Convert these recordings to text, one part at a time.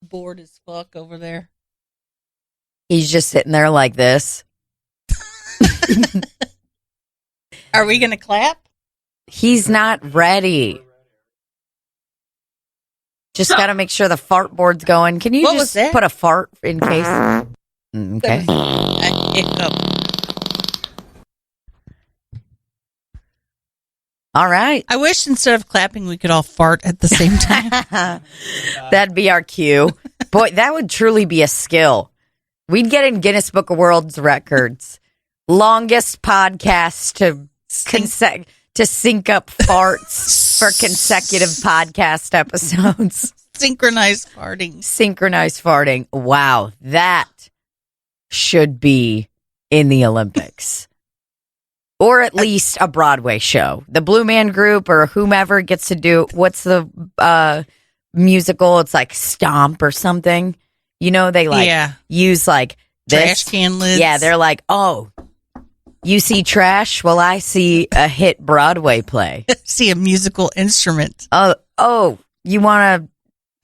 bored as fuck over there. He's just sitting there like this. Are we going to clap? He's not ready. Just got to make sure the fart board's going. Can you What was just that? put a fart in case? Okay. A hiccup. All right. I wish instead of clapping, we could all fart at the same time. That'd be our cue. Boy, that would truly be a skill. We'd get in Guinness Book of World Records. Longest podcast to sync up farts for consecutive podcast episodes. Synchronized farting. Synchronized farting. Wow, that should be in the Olympics. Or at least a Broadway show. The Blue Man Group or whomever gets to do, what's the musical? It's like Stomp or something. You know, they use like this. Trash can lids. Yeah, they're like, oh, you see trash? Well, I see a hit Broadway play. See a musical instrument. Oh, you want to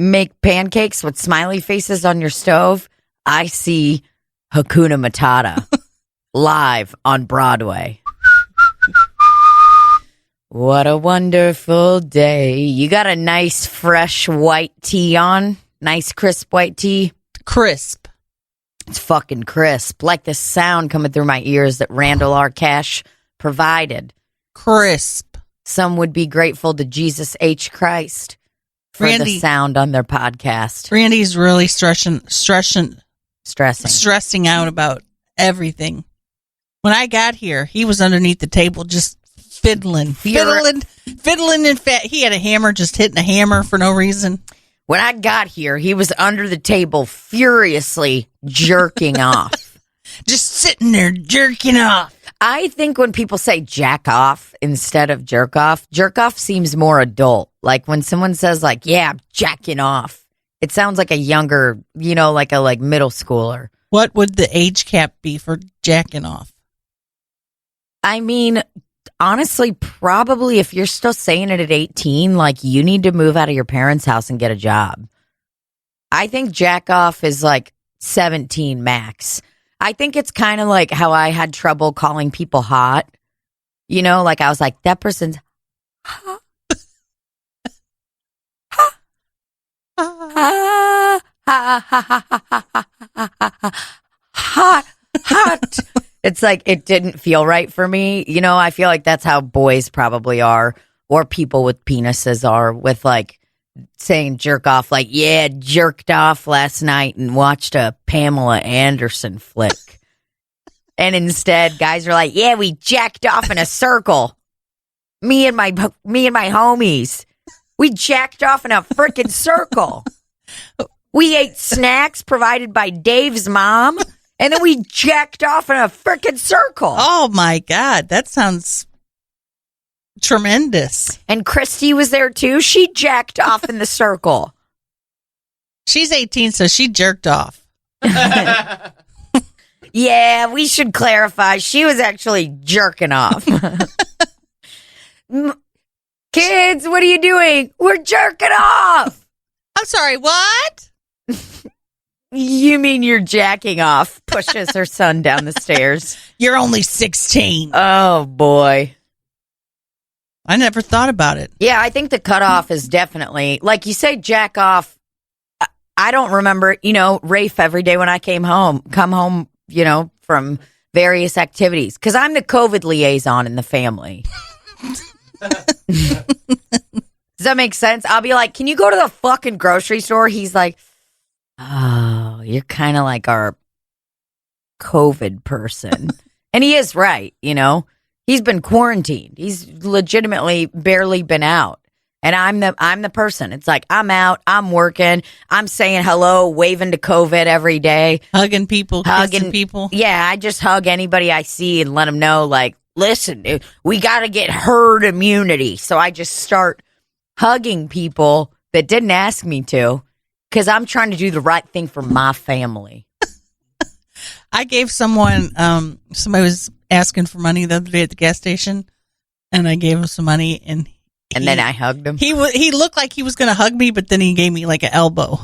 make pancakes with smiley faces on your stove? I see Hakuna Matata live on Broadway. What a wonderful day. You got a nice fresh white tea on? Nice crisp white tea? Crisp. It's fucking crisp. Like the sound coming through my ears that Randall R provided. Crisp. Some would be grateful to Jesus H. Christ for the sound on their podcast. Randy's really stressing out about everything. When I got here, he was underneath the table just fiddling, and he had a hammer, just hitting a hammer for no reason. When I got here, he was under the table furiously jerking off. Just sitting there jerking off. I think when people say jack off instead of jerk off seems more adult. Like when someone says like, yeah, I'm jacking off, it sounds like a younger, like a middle schooler. What would the age cap be for jacking off? I mean, honestly, probably if you're still saying it at 18, like you need to move out of your parents' house and get a job. I think jack off is like 17 max. I think it's kind of like how I had trouble calling people hot. Like I was like, that person's hot. Hot. It's like it didn't feel right for me. I feel like that's how boys probably are, or people with penises are, with like saying jerk off, like, yeah, jerked off last night and watched a Pamela Anderson flick. And instead, guys are like, yeah, we jacked off in a circle. Me and my homies. We jacked off in a freaking circle. We ate snacks provided by Dave's mom. And then we jacked off in a freaking circle. Oh, my God. That sounds tremendous. And Christy was there, too. She jacked off in the circle. She's 18, so she jerked off. Yeah, we should clarify. She was actually jerking off. Kids, what are you doing? We're jerking off. I'm sorry, what? You mean you're jacking off? Pushes her son down the stairs. You're only 16. Oh, boy. I never thought about it. Yeah, I think the cutoff is definitely, like you say, jack off. I don't remember, Rafe every day when I come home, from various activities. Because I'm the COVID liaison in the family. Does that make sense? I'll be like, can you go to the fucking grocery store? He's like, oh, you're kind of like our COVID person. And he is right, He's been quarantined. He's legitimately barely been out. And I'm the person. It's like, I'm out, I'm working, I'm saying hello, waving to COVID every day. Hugging people, kissing people. Yeah, I just hug anybody I see and let them know, like, listen, we got to get herd immunity. So I just start hugging people that didn't ask me to. Because I'm trying to do the right thing for my family. I gave someone, somebody was asking for money the other day at the gas station, and I gave him some money, and then I hugged him. He looked like he was going to hug me, but then he gave me like an elbow.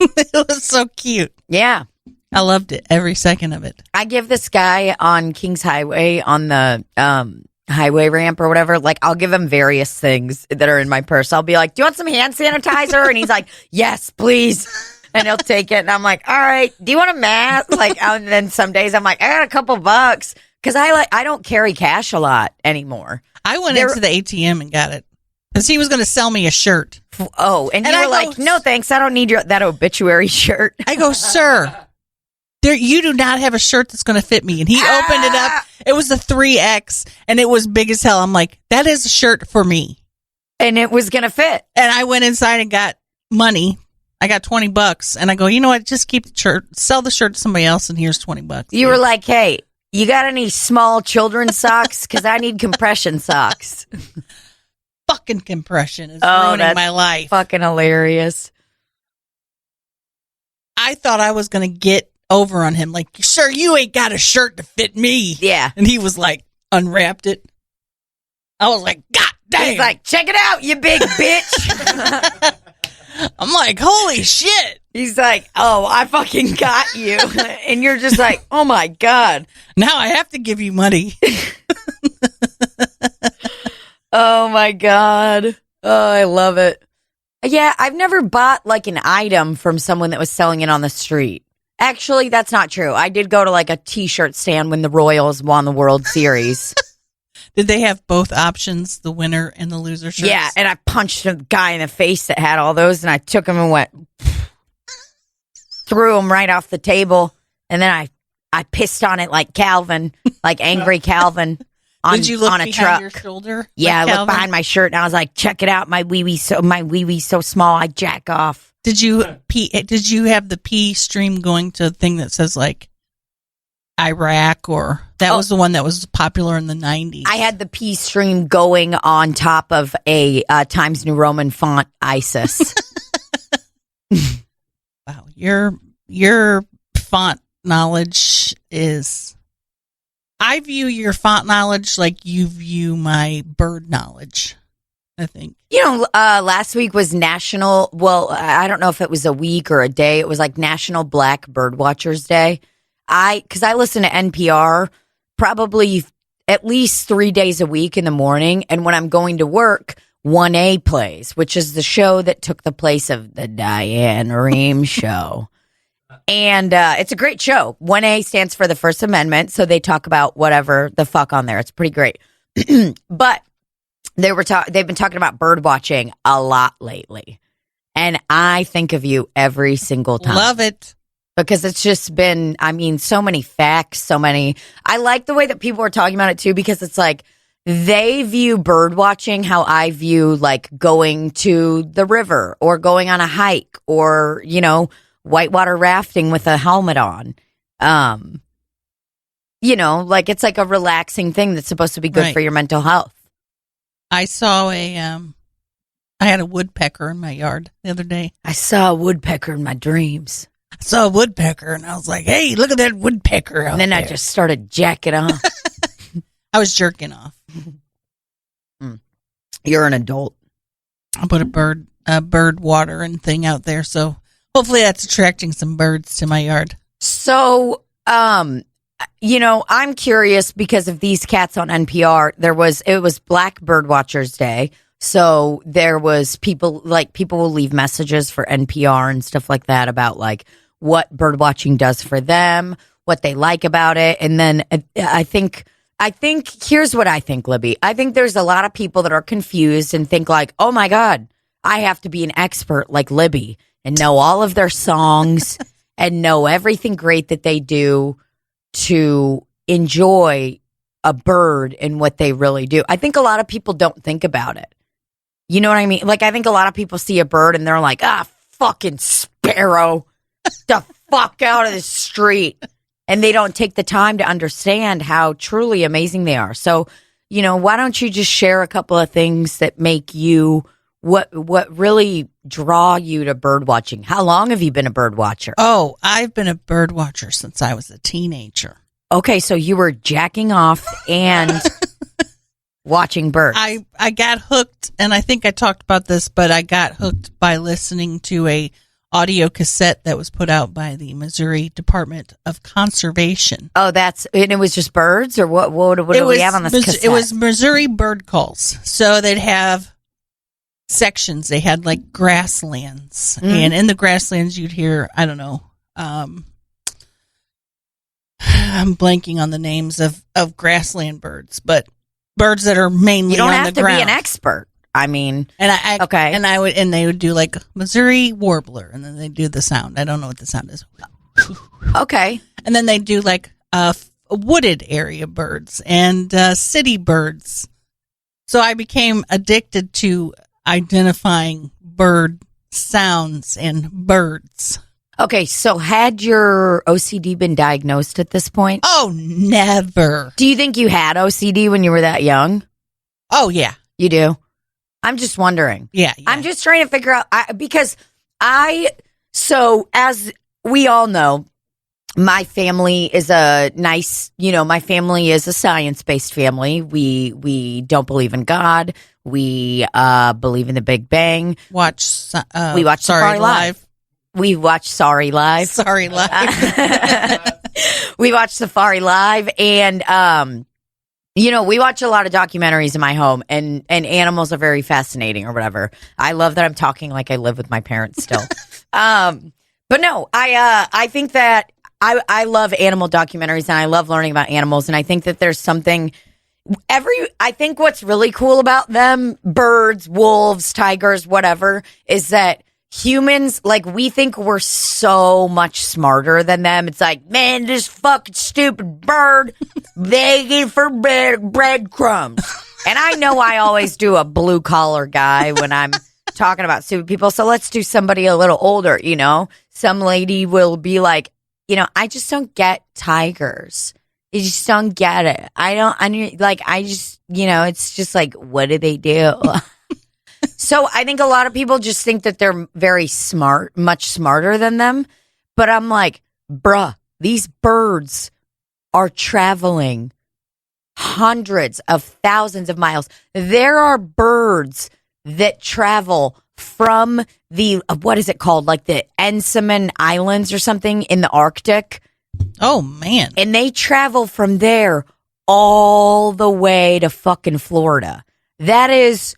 It was so cute. Yeah. I loved it, every second of it. I give this guy on Kings Highway on the highway ramp or whatever, like I'll give him various things that are in my purse. I'll be like, do you want some hand sanitizer? And he's like, yes, please. And he'll take it. And I'm like, all right, do you want a mask? Like, and then some days I'm like, I got a couple bucks. Cause I don't carry cash a lot anymore. I went into the ATM and got it. Because he was going to sell me a shirt. Oh, and you were like, no, thanks. I don't need that obituary shirt. I go, sir, you do not have a shirt that's going to fit me. And he opened it up. It was a 3X, and it was big as hell. I'm like, that is a shirt for me. And it was going to fit. And I went inside and got money. I got $20. And I go, you know what? Just keep the shirt. Sell the shirt to somebody else, and here's $20. You were like, hey, you got any small children's socks? Because I need compression socks. Fucking compression is ruining my life. Fucking hilarious. I thought I was going to get over on him. Like, sir, you ain't got a shirt to fit me. Yeah. And he was like, unwrapped it. I was like, God damn. He's like, check it out, you big bitch. I'm like, holy shit. He's like, oh, I fucking got you. And you're just like, oh my God. Now I have to give you money. Oh my God. Oh, I love it. Yeah, I've never bought like an item from someone that was selling it on the street. Actually, that's not true. I did go to like a t-shirt stand when the Royals won the World Series. Did they have both options, the winner and the loser shirts? Yeah, and I punched a guy in the face that had all those, and I took them and went, threw them right off the table, and then I pissed on it like Calvin, like angry Calvin. Did you look on a behind truck. Your shoulder? Yeah, like I looked behind my shirt and I was like, check it out, my wee-wee so small, I jack off. Did you have the pee stream going to a thing that says like Iraq, or that was the one that was popular in the 90s? I had the pee stream going on top of a Times New Roman font ISIS. Wow, your font knowledge is... I view your font knowledge like you view my bird knowledge, I think. You know, last week was National, well, I don't know if it was a week or a day. It was like National Black Bird Watchers Day. Because I listen to NPR probably at least 3 days a week in the morning. And when I'm going to work, 1A plays, which is the show that took the place of the Diane Rehm show. And it's a great show. 1A stands for the First Amendment, so they talk about whatever the fuck on there. It's pretty great. But they've been talking about bird watching a lot lately. And I think of you every single time. Love it. Because it's just been, I mean, so many facts, I like the way that people are talking about it too, because it's like they view bird watching how I view like going to the river or going on a hike or, you know, whitewater rafting with a helmet on. You know, like it's like a relaxing thing that's supposed to be good for your mental health. I saw I had a woodpecker in my yard the other day. I saw a woodpecker in my dreams. I saw a woodpecker and I was like, hey, look at that woodpecker out And then there. I just started jacking off. I was jerking off. You're an adult. I put a bird watering thing out there, so hopefully that's attracting some birds to my yard. So, you know, I'm curious because of these cats on NPR. It was Black Bird Watchers Day. So there was people will leave messages for NPR and stuff like that about like what bird watching does for them, what they like about it. And then I think here's what I think, Libbie. I think there's a lot of people that are confused and think like, oh my God, I have to be an expert like Libbie and know all of their songs and know everything great that they do to enjoy a bird and what they really do. I think a lot of people don't think about it. You know what I mean? Like, I think a lot of people see a bird and they're like, fucking sparrow, the fuck out of the street. And they don't take the time to understand how truly amazing they are. So, you know, why don't you just share a couple of things that make you, what really draw you to bird watching? How long have you been a bird watcher? Oh, I've been a bird watcher since I was a teenager. Okay, so you were jacking off and watching birds. I got hooked, and I think I talked about this, but I got hooked by listening to a audio cassette that was put out by the Missouri Department of Conservation. Oh, and it was just birds, or what do we have on this cassette? It was Missouri bird calls. So they'd have sections. They had like grasslands, and in the grasslands you'd hear, I don't know, I'm blanking on the names of grassland birds, but birds that are mainly on the ground. You don't have to be an expert. I mean, and they would do like Missouri warbler, and then they do the sound. I don't know what the sound is. Okay, and then they do like wooded area birds and city birds. So I became addicted to identifying bird sounds and birds. Okay, so had your OCD been diagnosed at this point? Oh, never. Do you think you had OCD when you were that young? Oh, yeah. You do? I'm just wondering. Yeah. I'm just trying to figure out, so as we all know, my family is a science-based family. We don't believe in God. We believe in the Big Bang. We watch Sorry Live. We watch Sorry Live. Sorry Live. We watch Safari Live, and we watch a lot of documentaries in my home, and animals are very fascinating or whatever. I love that I'm talking like I live with my parents still. But no, I think that I love animal documentaries, and I love learning about animals, and I think that there's something I think what's really cool about them, birds, wolves, tigers, whatever, is that humans, like, we think we're so much smarter than them. It's like, man, this fucking stupid bird begging for breadcrumbs. And I know I always do a blue collar guy when I'm talking about stupid people. So let's do somebody a little older, Some lady will be like, I just don't get tigers. You just don't get it. It's just like, what do they do? So I think a lot of people just think that they're very smart, much smarter than them. But I'm like, bruh, these birds are traveling hundreds of thousands of miles. There are birds that travel from the, what is it called? Like the Ensaman Islands or something in the Arctic. Oh, man. And they travel from there all the way to fucking Florida. That is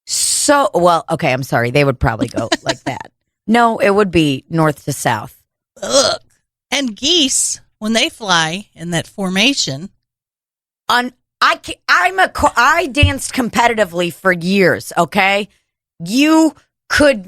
so, well, okay, I'm sorry. They would probably go like that. No, it would be north to south. Ugh. And geese, when they fly in that formation. I danced competitively for years, okay? You could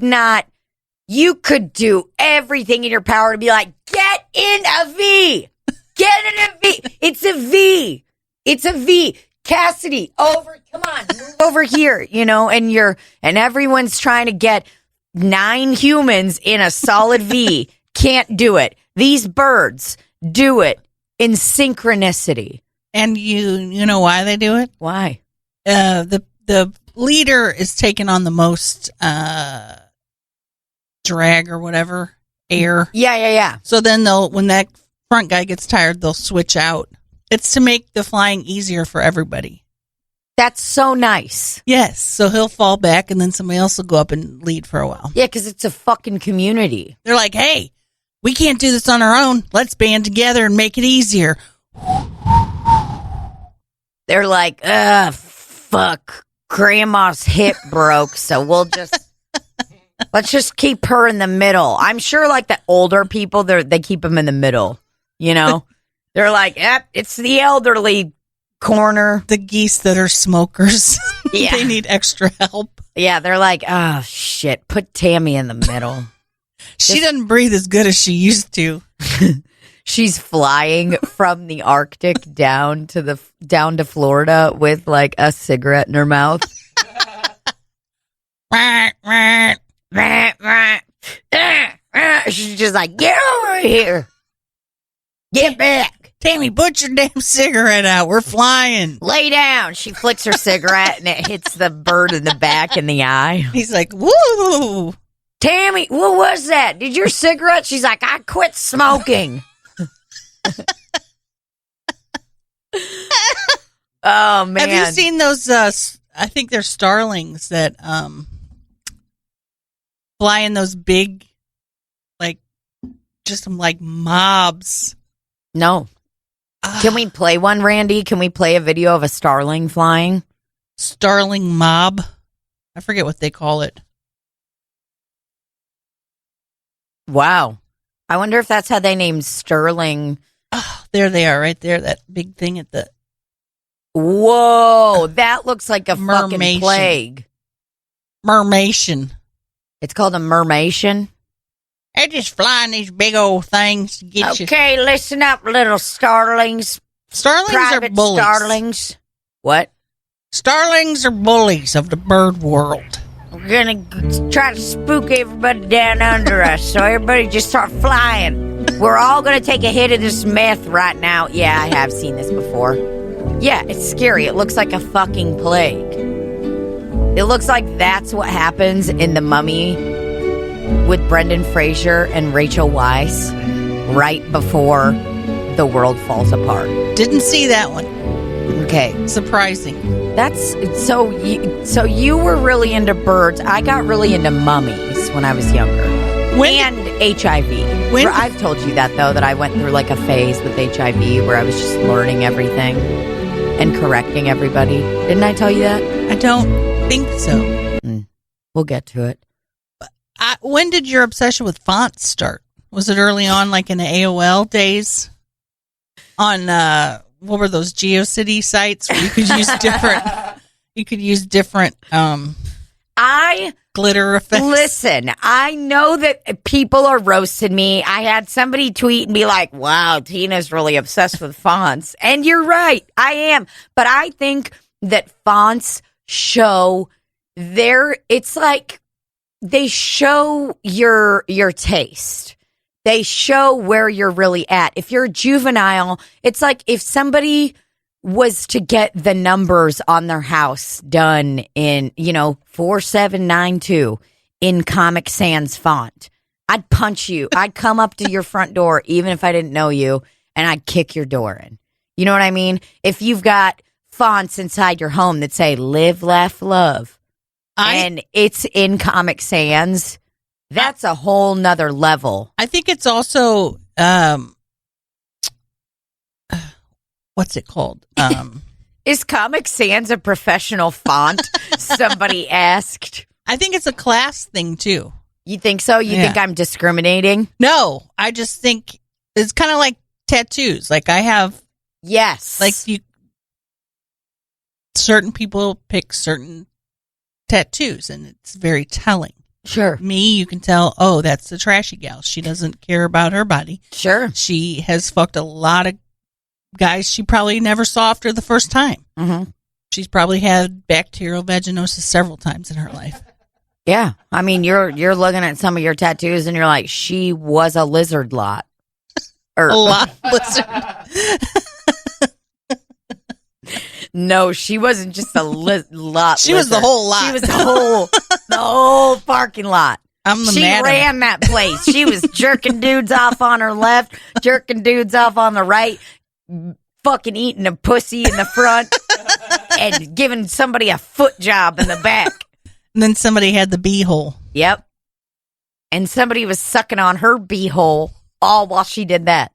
do everything in your power to be like, get in a V. Get in a V. It's a V. It's a V. Cassidy, come on, move over here, and everyone's trying to get 9 humans in a solid V. Can't do it. These birds do it in synchronicity. And you know why they do it? Why? The leader is taking on the most drag or whatever, air. Yeah. So then when that front guy gets tired, they'll switch out. It's to make the flying easier for everybody. That's so nice. Yes. So he'll fall back, and then somebody else will go up and lead for a while. Yeah, because it's a fucking community. They're like, hey, we can't do this on our own. Let's band together and make it easier. They're like, fuck, grandma's hip broke, so let's just keep her in the middle. I'm sure like the older people, they keep them in the middle, They're like, yep, it's the elderly corner. The geese that are smokers. Yeah. They need extra help. Yeah, they're like, oh, shit, put Tammy in the middle. She doesn't breathe as good as she used to. She's flying from the Arctic down to Florida with like a cigarette in her mouth. She's just like, get over here. Get back. Tammy, put your damn cigarette out. We're flying. Lay down. She flicks her cigarette and it hits the bird in the back in the eye. He's like, woo. Tammy, what was that? Did your cigarette? She's like, I quit smoking. Oh, man. Have you seen those, I think they're starlings that fly in those big just like mobs. No. Can we play one, Randy? Can we play a video of a starling flying? Starling mob. I forget what they call it. Wow. I wonder if that's how they named Sterling. Oh, there they are right there. That big thing at the... Whoa, that looks like a fucking plague. Mermation. It's called a mermation? They're just flying these big old things to get you. Okay, listen up, little starlings. Starlings are bullies. Starlings. What? Starlings are bullies of the bird world. We're gonna try to spook everybody down under us, so everybody just start flying. We're all gonna take a hit of this meth right now. Yeah, I have seen this before. Yeah, it's scary. It looks like a fucking plague. It looks like that's what happens in The Mummy with Brendan Fraser and Rachel Weisz right before the world falls apart. Didn't see that one. Okay. Surprising. That's so you were really into birds. I got really into mummies when I was younger. And HIV. I've told you that, though, that I went through like a phase with HIV where I was just learning everything and correcting everybody. Didn't I tell you that? I don't think so. We'll get to it. When did your obsession with fonts start? Was it early on, like in the AOL days? On, what were those GeoCity sites where you could use different, glitter effects? Listen, I know that people are roasting me. I had somebody tweet and be like, wow, Tina's really obsessed with fonts. And you're right, I am. But I think that fonts show it's like they show your taste. They show where you're really at. If you're a juvenile, it's like if somebody was to get the numbers on their house done in, 4792 in Comic Sans font, I'd punch you. I'd come up to your front door, even if I didn't know you, and I'd kick your door in. You know what I mean? If you've got fonts inside your home that say live, laugh, love, and it's in Comic Sans, that's a whole nother level. I think it's also, what's it called? Is Comic Sans a professional font? Somebody asked. I think it's a class thing, too. You think so? You think I'm discriminating? No, I just think it's kind of like tattoos. Like I have... Yes. Like certain people pick certain tattoos, and it's very telling. Sure. Me, you can tell, oh, that's the trashy gal. She doesn't care about her body. Sure. She has fucked a lot of guys she probably never saw after the first time. Mm-hmm. She's probably had bacterial vaginosis several times in her life. Yeah. I mean, you're looking at some of your tattoos and you're like, she was a lizard lot. A lot lizard. No, she wasn't just a lot. She was the whole lot. She was the whole parking lot. She ran that place. She was jerking dudes off on her left, jerking dudes off on the right, fucking eating a pussy in the front, and giving somebody a foot job in the back. And then somebody had the beehole. Yep. And somebody was sucking on her beehole all while she did that.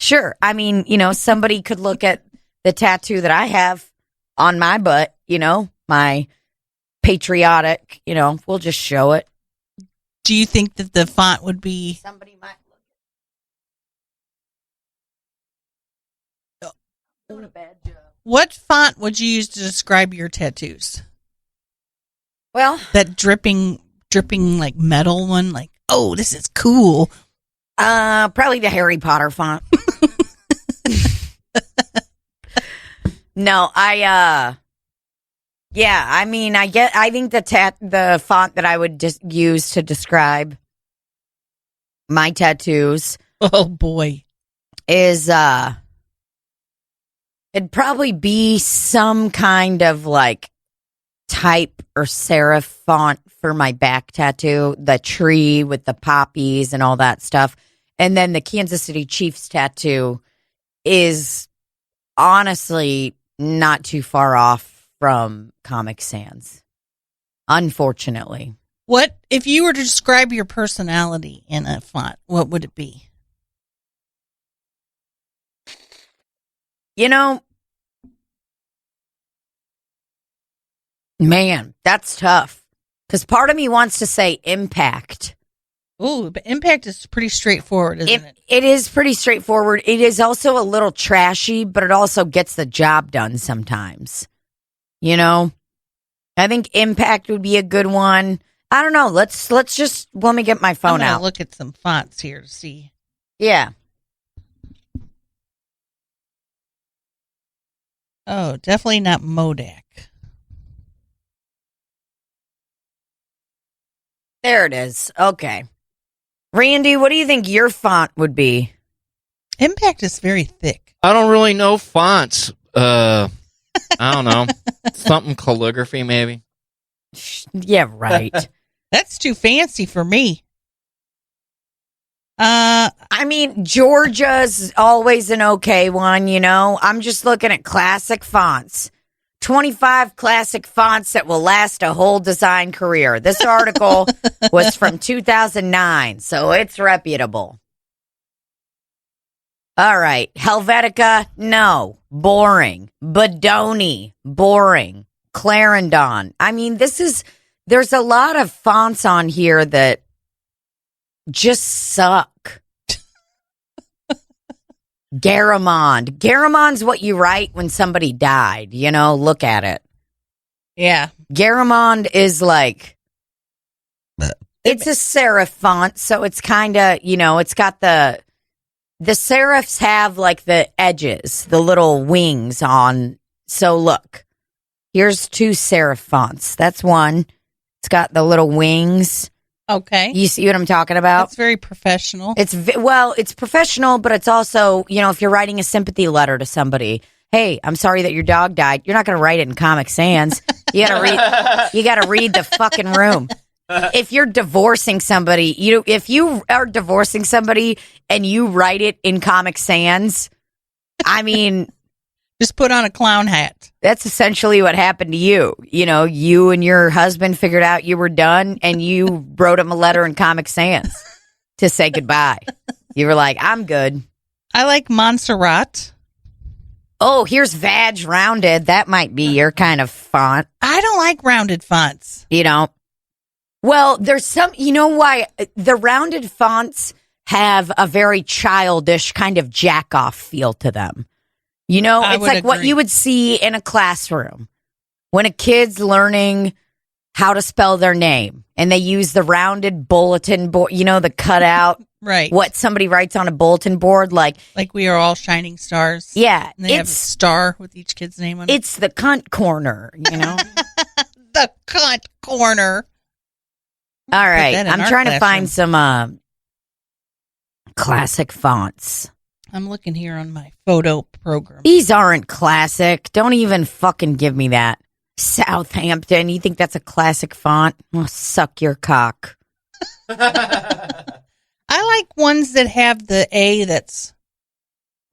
Sure. I mean, somebody could look at the tattoo that I have on my butt, my patriotic, we'll just show it. Do you think that the font would be... Somebody might look. Doing a bad job. What font would you use to describe your tattoos? Well... That dripping like metal one, like, oh, this is cool. Probably the Harry Potter font. No, I think the font that I would just use to describe my tattoos. Oh boy. Is, it'd probably be some kind of like type or serif font for my back tattoo, the tree with the poppies and all that stuff. And then the Kansas City Chiefs tattoo is honestly not too far off from Comic Sans, unfortunately. What if you were to describe your personality in a font? What would it be? You know, man, that's tough. Because part of me wants to say impact. Ooh, but impact is pretty straightforward, isn't it? It is pretty straightforward. It is also a little trashy, but it also gets the job done sometimes. You know? I think impact would be a good one. I don't know. Let me get my phone out. Look at some fonts here to see. Yeah. Oh, definitely not Modak. There it is. Okay. Randy, what do you think your font would be? Impact is very thick. I don't really know fonts. I don't know. Something calligraphy, maybe. Yeah, right. That's too fancy for me. I mean, Georgia's always an okay one, you know. I'm just looking at classic fonts. 25 classic fonts that will last a whole design career. This article was from 2009, so it's reputable. All right. Helvetica, no. Boring. Bodoni, boring. Clarendon. I mean, there's a lot of fonts on here that just suck. Garamond. Garamond's what you write when somebody died, you know, look at it. Yeah. Garamond is like, it's a serif font, so it's kind of, you know, it's got the serifs have like the edges, the little wings on. So look, here's 2 serif fonts. That's one. It's got the little wings. Okay. You see what I'm talking about? It's very professional. It's professional, but it's also, you know, if you're writing a sympathy letter to somebody, hey, I'm sorry that your dog died. You're not going to write it in Comic Sans. You got to read the fucking room. If you're divorcing somebody, if you are divorcing somebody and you write it in Comic Sans, I mean, just put on a clown hat. That's essentially what happened to you. You know, you and your husband figured out you were done and you wrote him a letter in Comic Sans to say goodbye. You were like, I'm good. I like Montserrat. Oh, here's Vag Rounded. That might be your kind of font. I don't like rounded fonts. You know? Well, there's some, you know why? The rounded fonts have a very childish kind of jack-off feel to them. You know, it's like what you would see in a classroom when a kid's learning how to spell their name and they use the rounded bulletin board, you know, the cutout. Right. What somebody writes on a bulletin board. Like we are all shining stars. Yeah. And they have a star with each kid's name on it. It's the cunt corner, you know? The cunt corner. All right. I'm trying to find some classic fonts. I'm looking here on my photo program. These aren't classic. Don't even fucking give me that. Southampton. You think that's a classic font? Oh, suck your cock. I like ones that have the A that's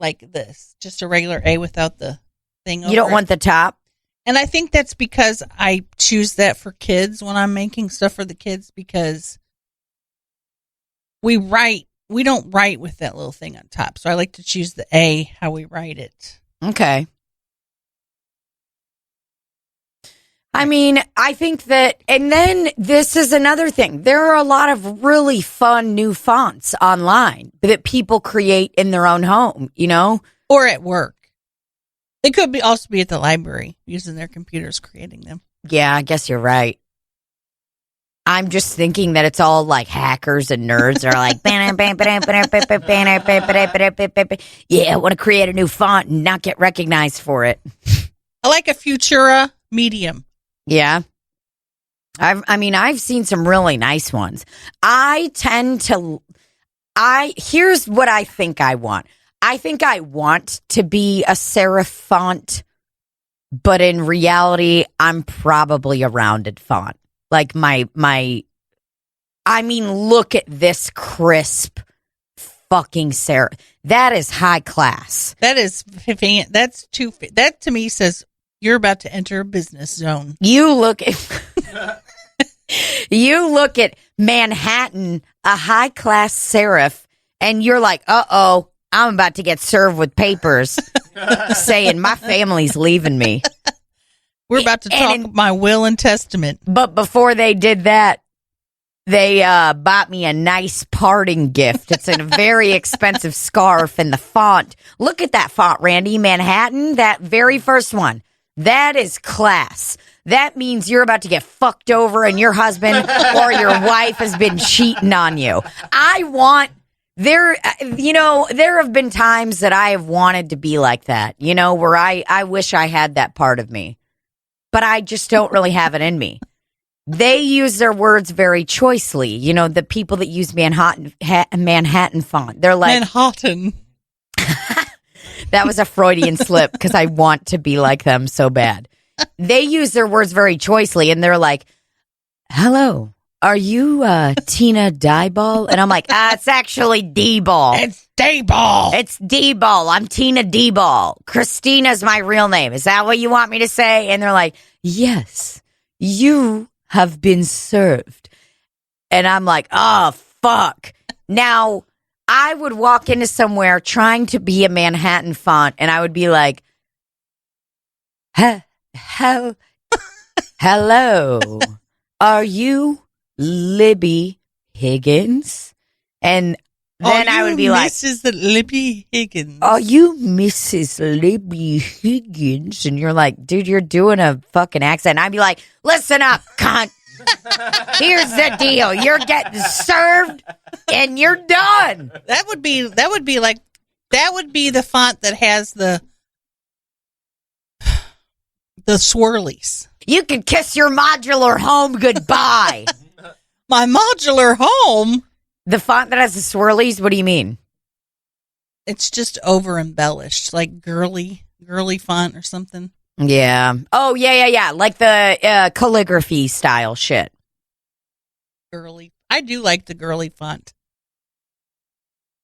like this. Just a regular A without the thing over You don't want the top? And I think that's because I choose that for kids when I'm making stuff for the kids, because we don't write with that little thing on top. So I like to choose the A, how we write it. Okay. I mean, I think that, and then this is another thing. There are a lot of really fun new fonts online that people create in their own home, you know? Or at work. They could also be at the library using their computers creating them. Yeah, I guess you're right. I'm just thinking that it's all like hackers and nerds are like, yeah, I want to create a new font and not get recognized for it. I like a Futura medium. Yeah. I've seen some really nice ones. Here's what I think I want. I think I want to be a serif font, but in reality, I'm probably a rounded font. Like look at this crisp fucking serif. That is high class. That to me says you're about to enter a business zone. You look at Manhattan, a high class serif, and you're like, uh-oh, I'm about to get served with papers. saying my family's leaving me. We're about to talk my will and testament. But before they did that, they bought me a nice parting gift. It's a very expensive scarf, and the font. Look at that font, Randy. Manhattan, that very first one. That is class. That means you're about to get fucked over and your husband or your wife has been cheating on you. There have been times that I have wanted to be like that, where I wish I had that part of me. But I just don't really have it in me. They use their words very choicely. The people that use Manhattan font. They're like Manhattan. That was a Freudian slip because I want to be like them so bad. They use their words very choicely, and they're like, "Hello, are you Tina Dybal?" And I'm like, it's actually D-Ball. It's D-Ball. It's D-Ball. I'm Tina D-Ball. Christina's my real name. Is that what you want me to say? And they're like, "Yes, you have been served." And I'm like, oh, fuck. Now, I would walk into somewhere trying to be a Manhattan font, and I would be like, hello, are you Libbie Higgins? And then I would be like, Mrs. Libbie Higgins. Are you Mrs. Libbie Higgins? And you're like, dude, you're doing a fucking accent. And I'd be like, listen up, cunt. Here's the deal. You're getting served and you're done. That would be the font that has the swirlies. You can kiss your modular home goodbye. My modular home? The font that has the swirlies? What do you mean? It's just over embellished, like girly font or something. Yeah. Oh, yeah. Like the calligraphy style shit. Girly. I do like the girly font.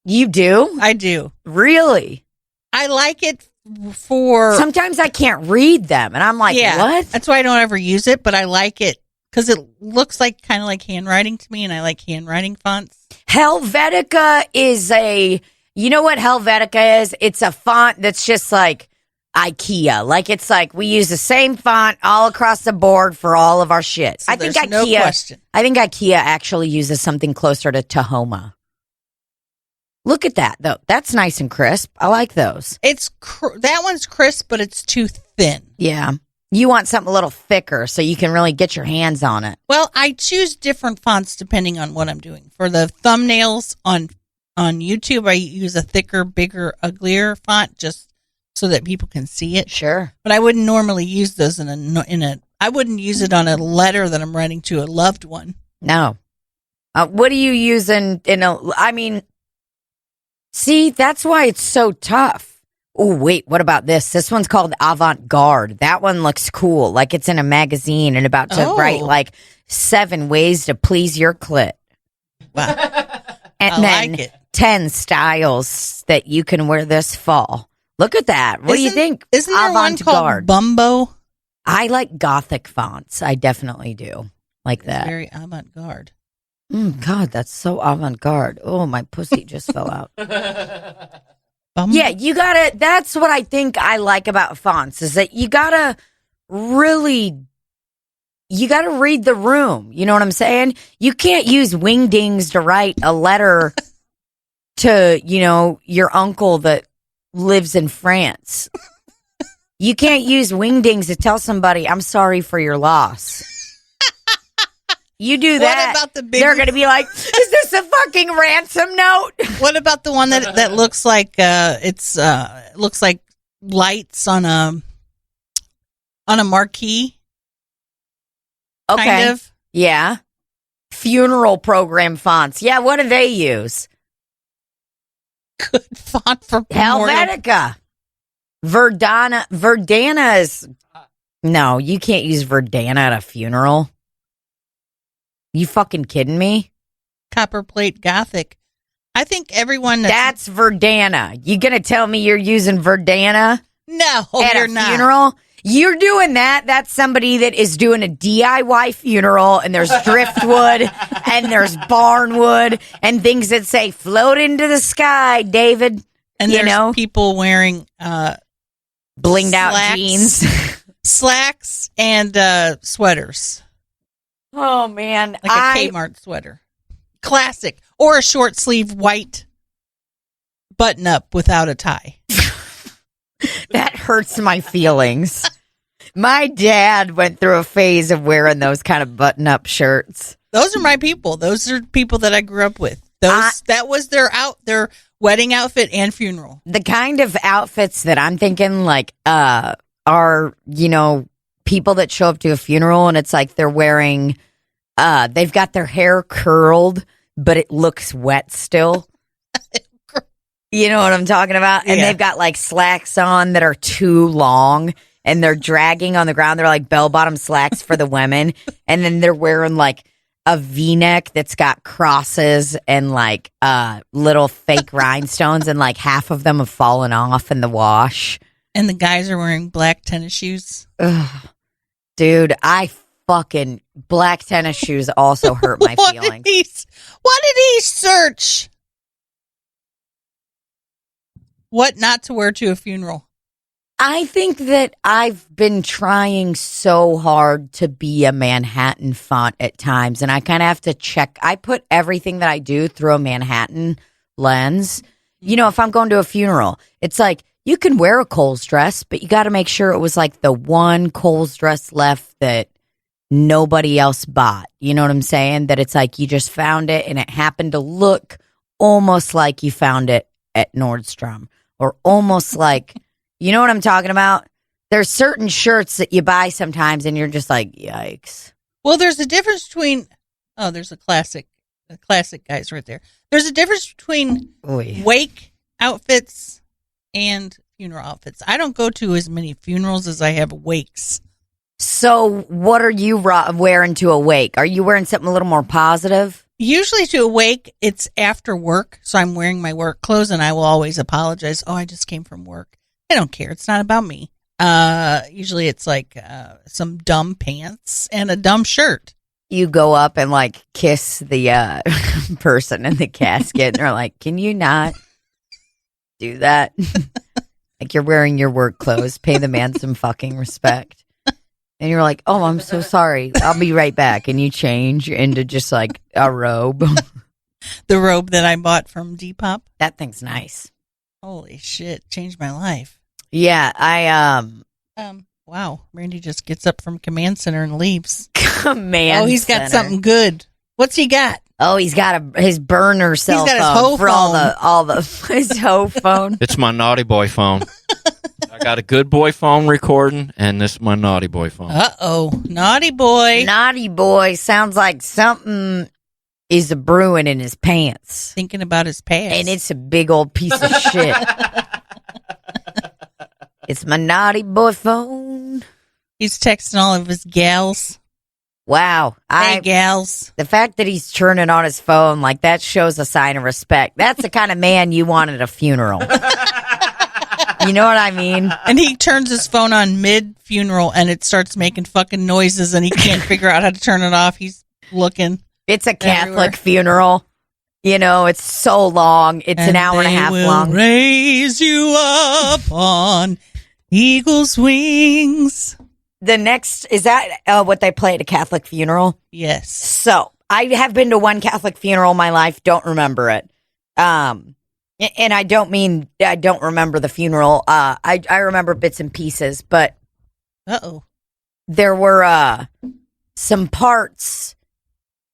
You do? I do. Really? I like it for... Sometimes I can't read them, and I'm like, what? That's why I don't ever use it, but I like it because it looks like kind of like handwriting to me, and I like handwriting fonts. Helvetica is you know what Helvetica is? It's a font that's just like IKEA. Like, it's like we use the same font all across the board for all of our shit. So I think IKEA actually uses something closer to Tahoma. Look at that, though. That's nice and crisp. I like those. That one's crisp, but it's too thin. Yeah. You want something a little thicker so you can really get your hands on it. Well, I choose different fonts depending on what I'm doing. For the thumbnails on YouTube, I use a thicker, bigger, uglier font just so that people can see it. Sure. But I wouldn't normally use those I wouldn't use it on a letter that I'm writing to a loved one. No. What do you use see, that's why it's so tough. Oh, wait, what about this? This one's called Avant-Garde. That one looks cool. Like it's in a magazine and about to write like 7 ways to please your clit. Wow. And I then like it. 10 styles that you can wear this fall. Look at that. What do you think? Isn't there one called Bumbo? I like Gothic fonts. I definitely do. Like that. Very avant-garde. God, that's so avant-garde. Oh, my pussy just fell out. Bumbo? Yeah, that's what I think I like about fonts is that you gotta read the room. You know what I'm saying? You can't use wingdings to write a letter to, your uncle that lives in France. You can't use wingdings to tell somebody, I'm sorry for your loss. You do that, what about they're going to be like, is this a fucking ransom note? What about the one that looks like looks like lights on a marquee? Okay. Kind of. Yeah. Funeral program fonts. Yeah, what do they use? Good font for Helvetica. Verdana is... No, you can't use Verdana at a funeral. You fucking kidding me? Copperplate Gothic. I think everyone that's Verdana. You gonna tell me you're using Verdana? No, at you're a not. Funeral? You're doing that. That's somebody that is doing a DIY funeral, and there's driftwood, and there's barnwood, and things that say "float into the sky, David." And there's people wearing blinged out jeans, slacks, and sweaters. Oh man, like a Kmart sweater, classic, or a short sleeve white button up without a tie. That hurts my feelings. My dad went through a phase of wearing those kind of button up shirts. Those are my people. Those are people that I grew up with. That was their wedding outfit and funeral. The kind of outfits that I'm thinking like are, you know, people that show up to a funeral and it's like they're wearing they've got their hair curled, but it looks wet still. You know what I'm talking about? And they've got like slacks on that are too long and they're dragging on the ground. They're like bell-bottom slacks for the women. And then they're wearing like a V-neck that's got crosses and like little fake rhinestones, and like half of them have fallen off in the wash. And the guys are wearing black tennis shoes. Ugh. Dude, black tennis shoes also hurt my feelings. What did he search? What not to wear to a funeral? I think that I've been trying so hard to be a Manhattan font at times, and I kind of have to check. I put everything that I do through a Manhattan lens. You know, if I'm going to a funeral, it's like you can wear a Kohl's dress, but you got to make sure it was like the one Kohl's dress left that nobody else bought. You know what I'm saying? That it's like you just found it and it happened to look almost like you found it at Nordstrom, or almost like, you know what I'm talking about? There's certain shirts that you buy sometimes and you're just like, yikes. Well, there's a difference between, there's a classic guys right there. There's a difference between wake outfits and funeral outfits. I don't go to as many funerals as I have wakes. So what are you wearing to a wake? Are you wearing something a little more positive? Usually to a wake, it's after work, so I'm wearing my work clothes, and I will always apologize. Oh, I just came from work. I don't care. It's not about me. Usually it's like some dumb pants and a dumb shirt. You go up and like kiss the person in the casket, and they're like, can you not do that? Like, you're wearing your work clothes. Pay the man some fucking respect. And you're like, oh, I'm so sorry. I'll be right back. And you change into just like a robe. The robe that I bought from Depop. That thing's nice. Holy shit. Changed my life. Yeah, wow. Randy just gets up from command center and leaves. Command Oh, he's got something good. What's he got? Oh, he's got his burner cell phone. He's got his hoe for phone. all the his hoe phone. It's my naughty boy phone. I got a good boy phone recording, and this is my naughty boy phone. Uh-oh. Naughty boy. Naughty boy sounds like something is brewing in his pants. Thinking about his past. And it's a big old piece of shit. It's my naughty boy phone. He's texting all of his gals. Wow. Hey, gals. The fact that he's turning on his phone, like, that shows a sign of respect. That's the kind of man you want at a funeral. You know what I mean? And he turns his phone on mid-funeral, and it starts making fucking noises, and he can't figure out how to turn it off. He's looking. It's a Catholic everywhere. Funeral. You know, it's so long. It's an hour and a half long. Raise you up on eagle's wings. The next, is that what they play at a Catholic funeral? Yes. So, I have been to one Catholic funeral in my life. Don't remember it. And I don't mean I don't remember the funeral. I remember bits and pieces, but there were some parts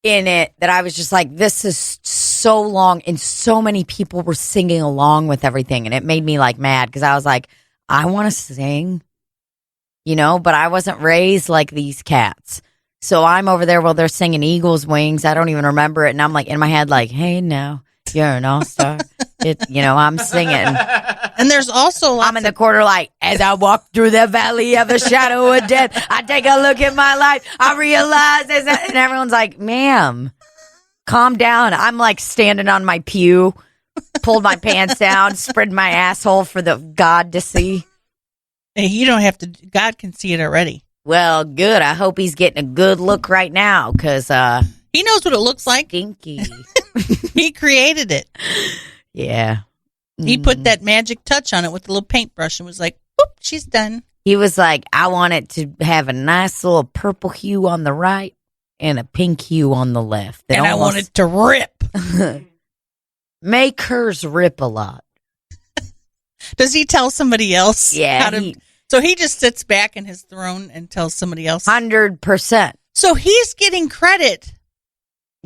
in it that I was just like, this is so long, and so many people were singing along with everything, and it made me like mad because I was like, I want to sing, you know, but I wasn't raised like these cats. So I'm over there while they're singing Eagle's Wings. I don't even remember it, and I'm like in my head like, hey now, you're an all-star. You know, I'm singing. And there's also I'm in the corner like, as I walk through the valley of the shadow of death, I take a look at my life, I realize there's and everyone's like, ma'am, calm down. I'm like standing on my pew, pulled my pants down, spread my asshole for the God to see. Hey, you don't have to, God can see it already. Well, good. I hope he's getting a good look right now, because he knows what it looks like. Stinky. He created it. Yeah. He put that magic touch on it with a little paintbrush and was like, boop. she's done. He was like, I want it to have a nice little purple hue on the right and a pink hue on the left. And I want it to rip. Make hers rip a lot. Does he tell somebody else? Yeah. So he just sits back in his throne and tells somebody else? 100%. So he's getting credit.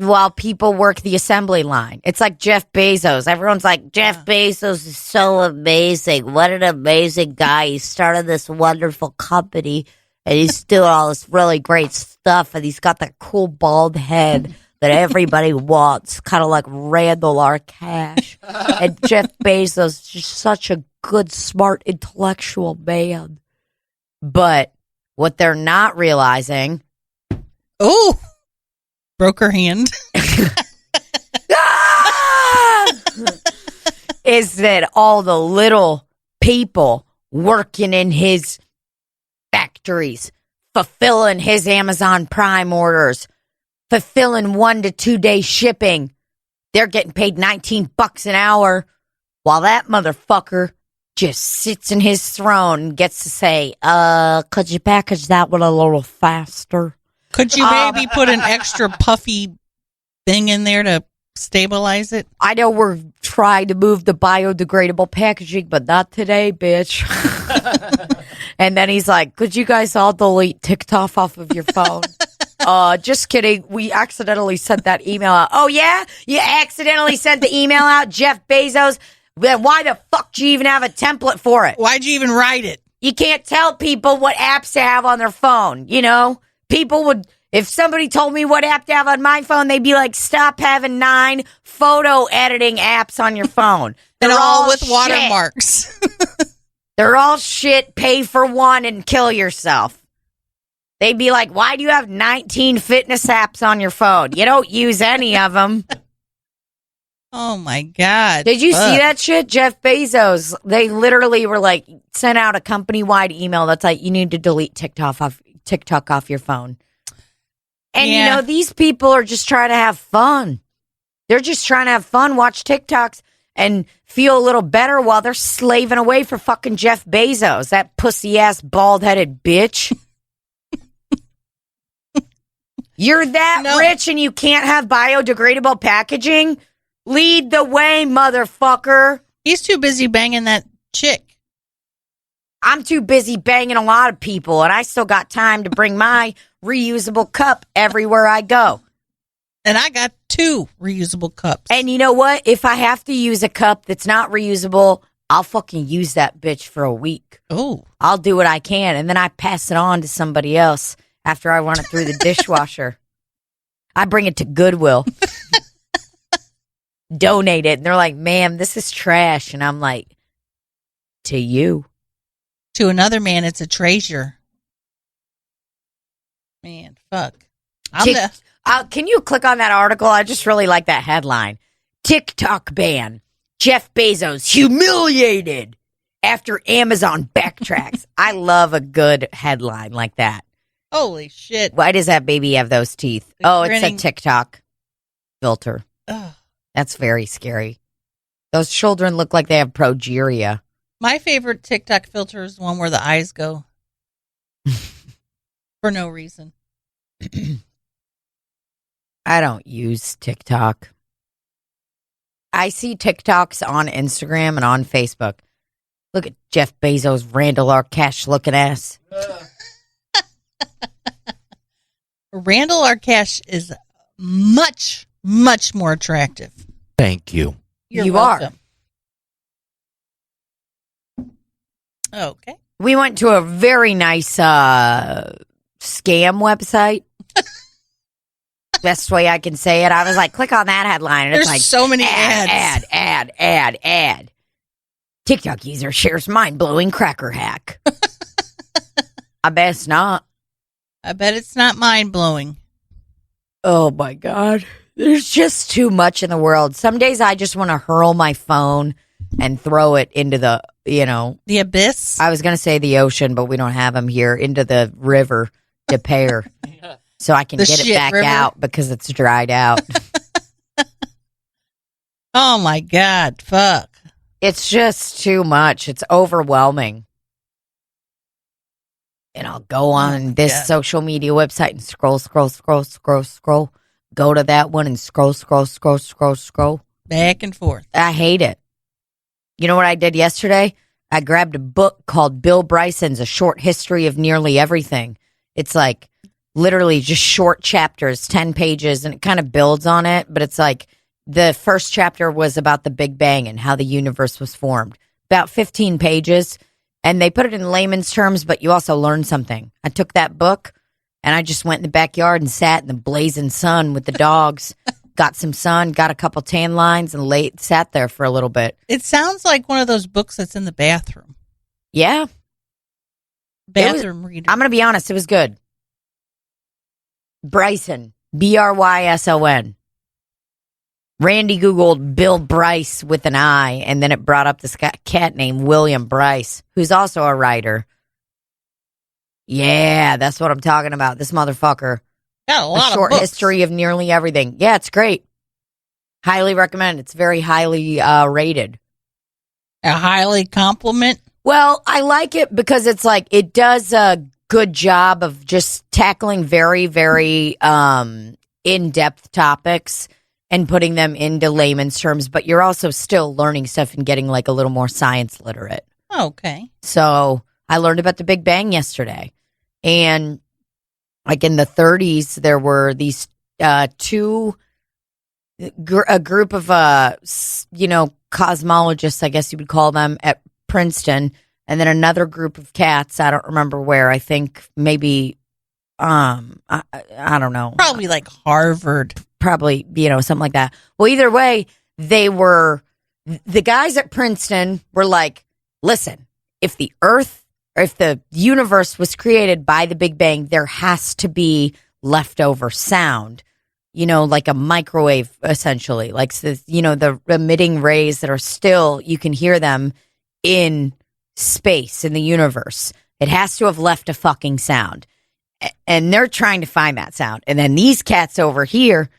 While people work the assembly line. It's like Jeff Bezos. Everyone's like, Jeff Bezos is so amazing. What an amazing guy. He started this wonderful company and he's doing all this really great stuff. And he's got that cool bald head that everybody wants, kind of like Randall R. Cash. And Jeff Bezos is just such a good, smart, intellectual man. But what they're not realizing... Oh! Broke her hand. Is that all the little people working in his factories, fulfilling his Amazon Prime orders, fulfilling 1 to 2 day shipping. They're getting paid $19 an hour while that motherfucker just sits in his throne and gets to say, could you package that one a little faster? Could you maybe put an extra puffy thing in there to stabilize it? I know we're trying to move the biodegradable packaging, but not today, bitch. And then he's like, could you guys all delete TikTok off of your phone? Just kidding. We accidentally sent that email out. Oh, yeah? You accidentally sent the email out, Jeff Bezos? Then why the fuck do you even have a template for it? Why'd you even write it? You can't tell people what apps to have on their phone, you know? People would, if somebody told me what app to have on my phone, they'd be like, stop having 9 photo editing apps on your phone. They're all with shit. watermarks. They're all shit, pay for one and kill yourself. They'd be like, why do you have 19 fitness apps on your phone? You don't use any of them. Oh, my God. Did you see that shit? Jeff Bezos, they literally were like, sent out a company-wide email that's like, you need to delete TikTok off your phone. And, you know, these people are just trying to have fun. They're just trying to have fun, watch TikToks, and feel a little better while they're slaving away for fucking Jeff Bezos, that pussy-ass, bald-headed bitch. You're that rich and you can't have biodegradable packaging? Lead the way, motherfucker. He's too busy banging that chick. I'm too busy banging a lot of people, and I still got time to bring my reusable cup everywhere I go. And I got 2 reusable cups. And you know what? If I have to use a cup that's not reusable, I'll fucking use that bitch for a week. Oh. I'll do what I can, and then I pass it on to somebody else after I run it through the dishwasher. I bring it to Goodwill. Donate it. And they're like, ma'am, this is trash. And I'm like, to you. To another man, it's a treasure. Man, fuck. Can you click on that article? I just really like that headline. TikTok ban. Jeff Bezos humiliated after Amazon backtracks. I love a good headline like that. Holy shit. Why does that baby have those teeth? It's a TikTok filter. Ugh. That's very scary. Those children look like they have progeria. My favorite TikTok filter is the one where the eyes go. For no reason. I don't use TikTok. I see TikToks on Instagram and on Facebook. Look at Jeff Bezos' Randall R. Cash looking ass. Randall R. Cash is much, much more attractive. Thank you. You are. Okay. We went to a very nice scam website. Best way I can say it. I was like, click on that headline. And There's it's like, so many ads. Ad. TikTok user shares mind-blowing cracker hack. I bet it's not. I bet it's not mind-blowing. Oh, my God. There's just too much in the world. Some days I just want to hurl my phone and throw it into the, the abyss. I was going to say the ocean, but we don't have them here, into the river to pair. So I can get it back out because it's dried out. Oh, my God. Fuck. It's just too much. It's overwhelming. And I'll go on this social media website and scroll. Go to that one and scroll. Back and forth. I hate it. You know what I did yesterday? I grabbed a book called Bill Bryson's A Short History of Nearly Everything. It's like literally just short chapters, 10 pages, and it kind of builds on it. But it's like the first chapter was about the Big Bang and how the universe was formed. About 15 pages. And they put it in layman's terms, but you also learn something. I took that book and I just went in the backyard and sat in the blazing sun with the dogs, got some sun, got a couple tan lines, and sat there for a little bit. It sounds like one of those books that's in the bathroom. Yeah. Bathroom reader. I'm going to be honest, it was good. Bryson, Bryson. Randy Googled Bill Bryce with an I, and then it brought up this cat named William Bryce, who's also a writer. Yeah, that's what I'm talking about. This motherfucker. Got a lot A Short of books. History of Nearly Everything. Yeah, it's great. Highly recommend. It's very highly rated. A highly compliment. Well, I like it because it's like it does a good job of just tackling very, very in-depth topics and putting them into layman's terms, but you're also still learning stuff and getting like a little more science literate. Okay. So I learned about the Big Bang yesterday. And like in the 30s, there were these a group of, cosmologists, I guess you would call them, at Princeton. And then another group of cats, I don't remember where, I think maybe, I don't know. Probably like Harvard. Probably, something like that. Well, either way, the guys at Princeton were like, listen, if the universe was created by the Big Bang, there has to be leftover sound, like a microwave, essentially, like, the emitting rays that are still, you can hear them in space, in the universe. It has to have left a fucking sound. And they're trying to find that sound. And then these cats over here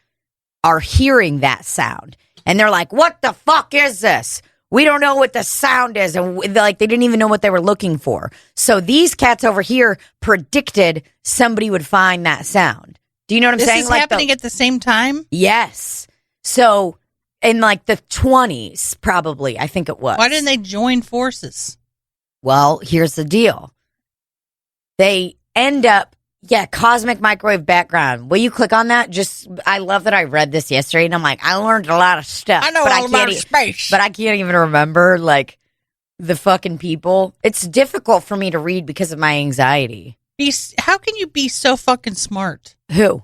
are hearing that sound. And they're like, what the fuck is this? We don't know what the sound is. And they didn't even know what they were looking for. So these cats over here predicted somebody would find that sound. Do you know what I'm saying? This is happening at the same time? Yes. So in like the 20s, probably, I think it was. Why didn't they join forces? Well, here's the deal. They end up, cosmic microwave background. Will you click on that? I love that I read this yesterday, and I'm like, I learned a lot of stuff. I know all about space. But I can't even remember, like, the fucking people. It's difficult for me to read because of my anxiety. How can you be so fucking smart? Who?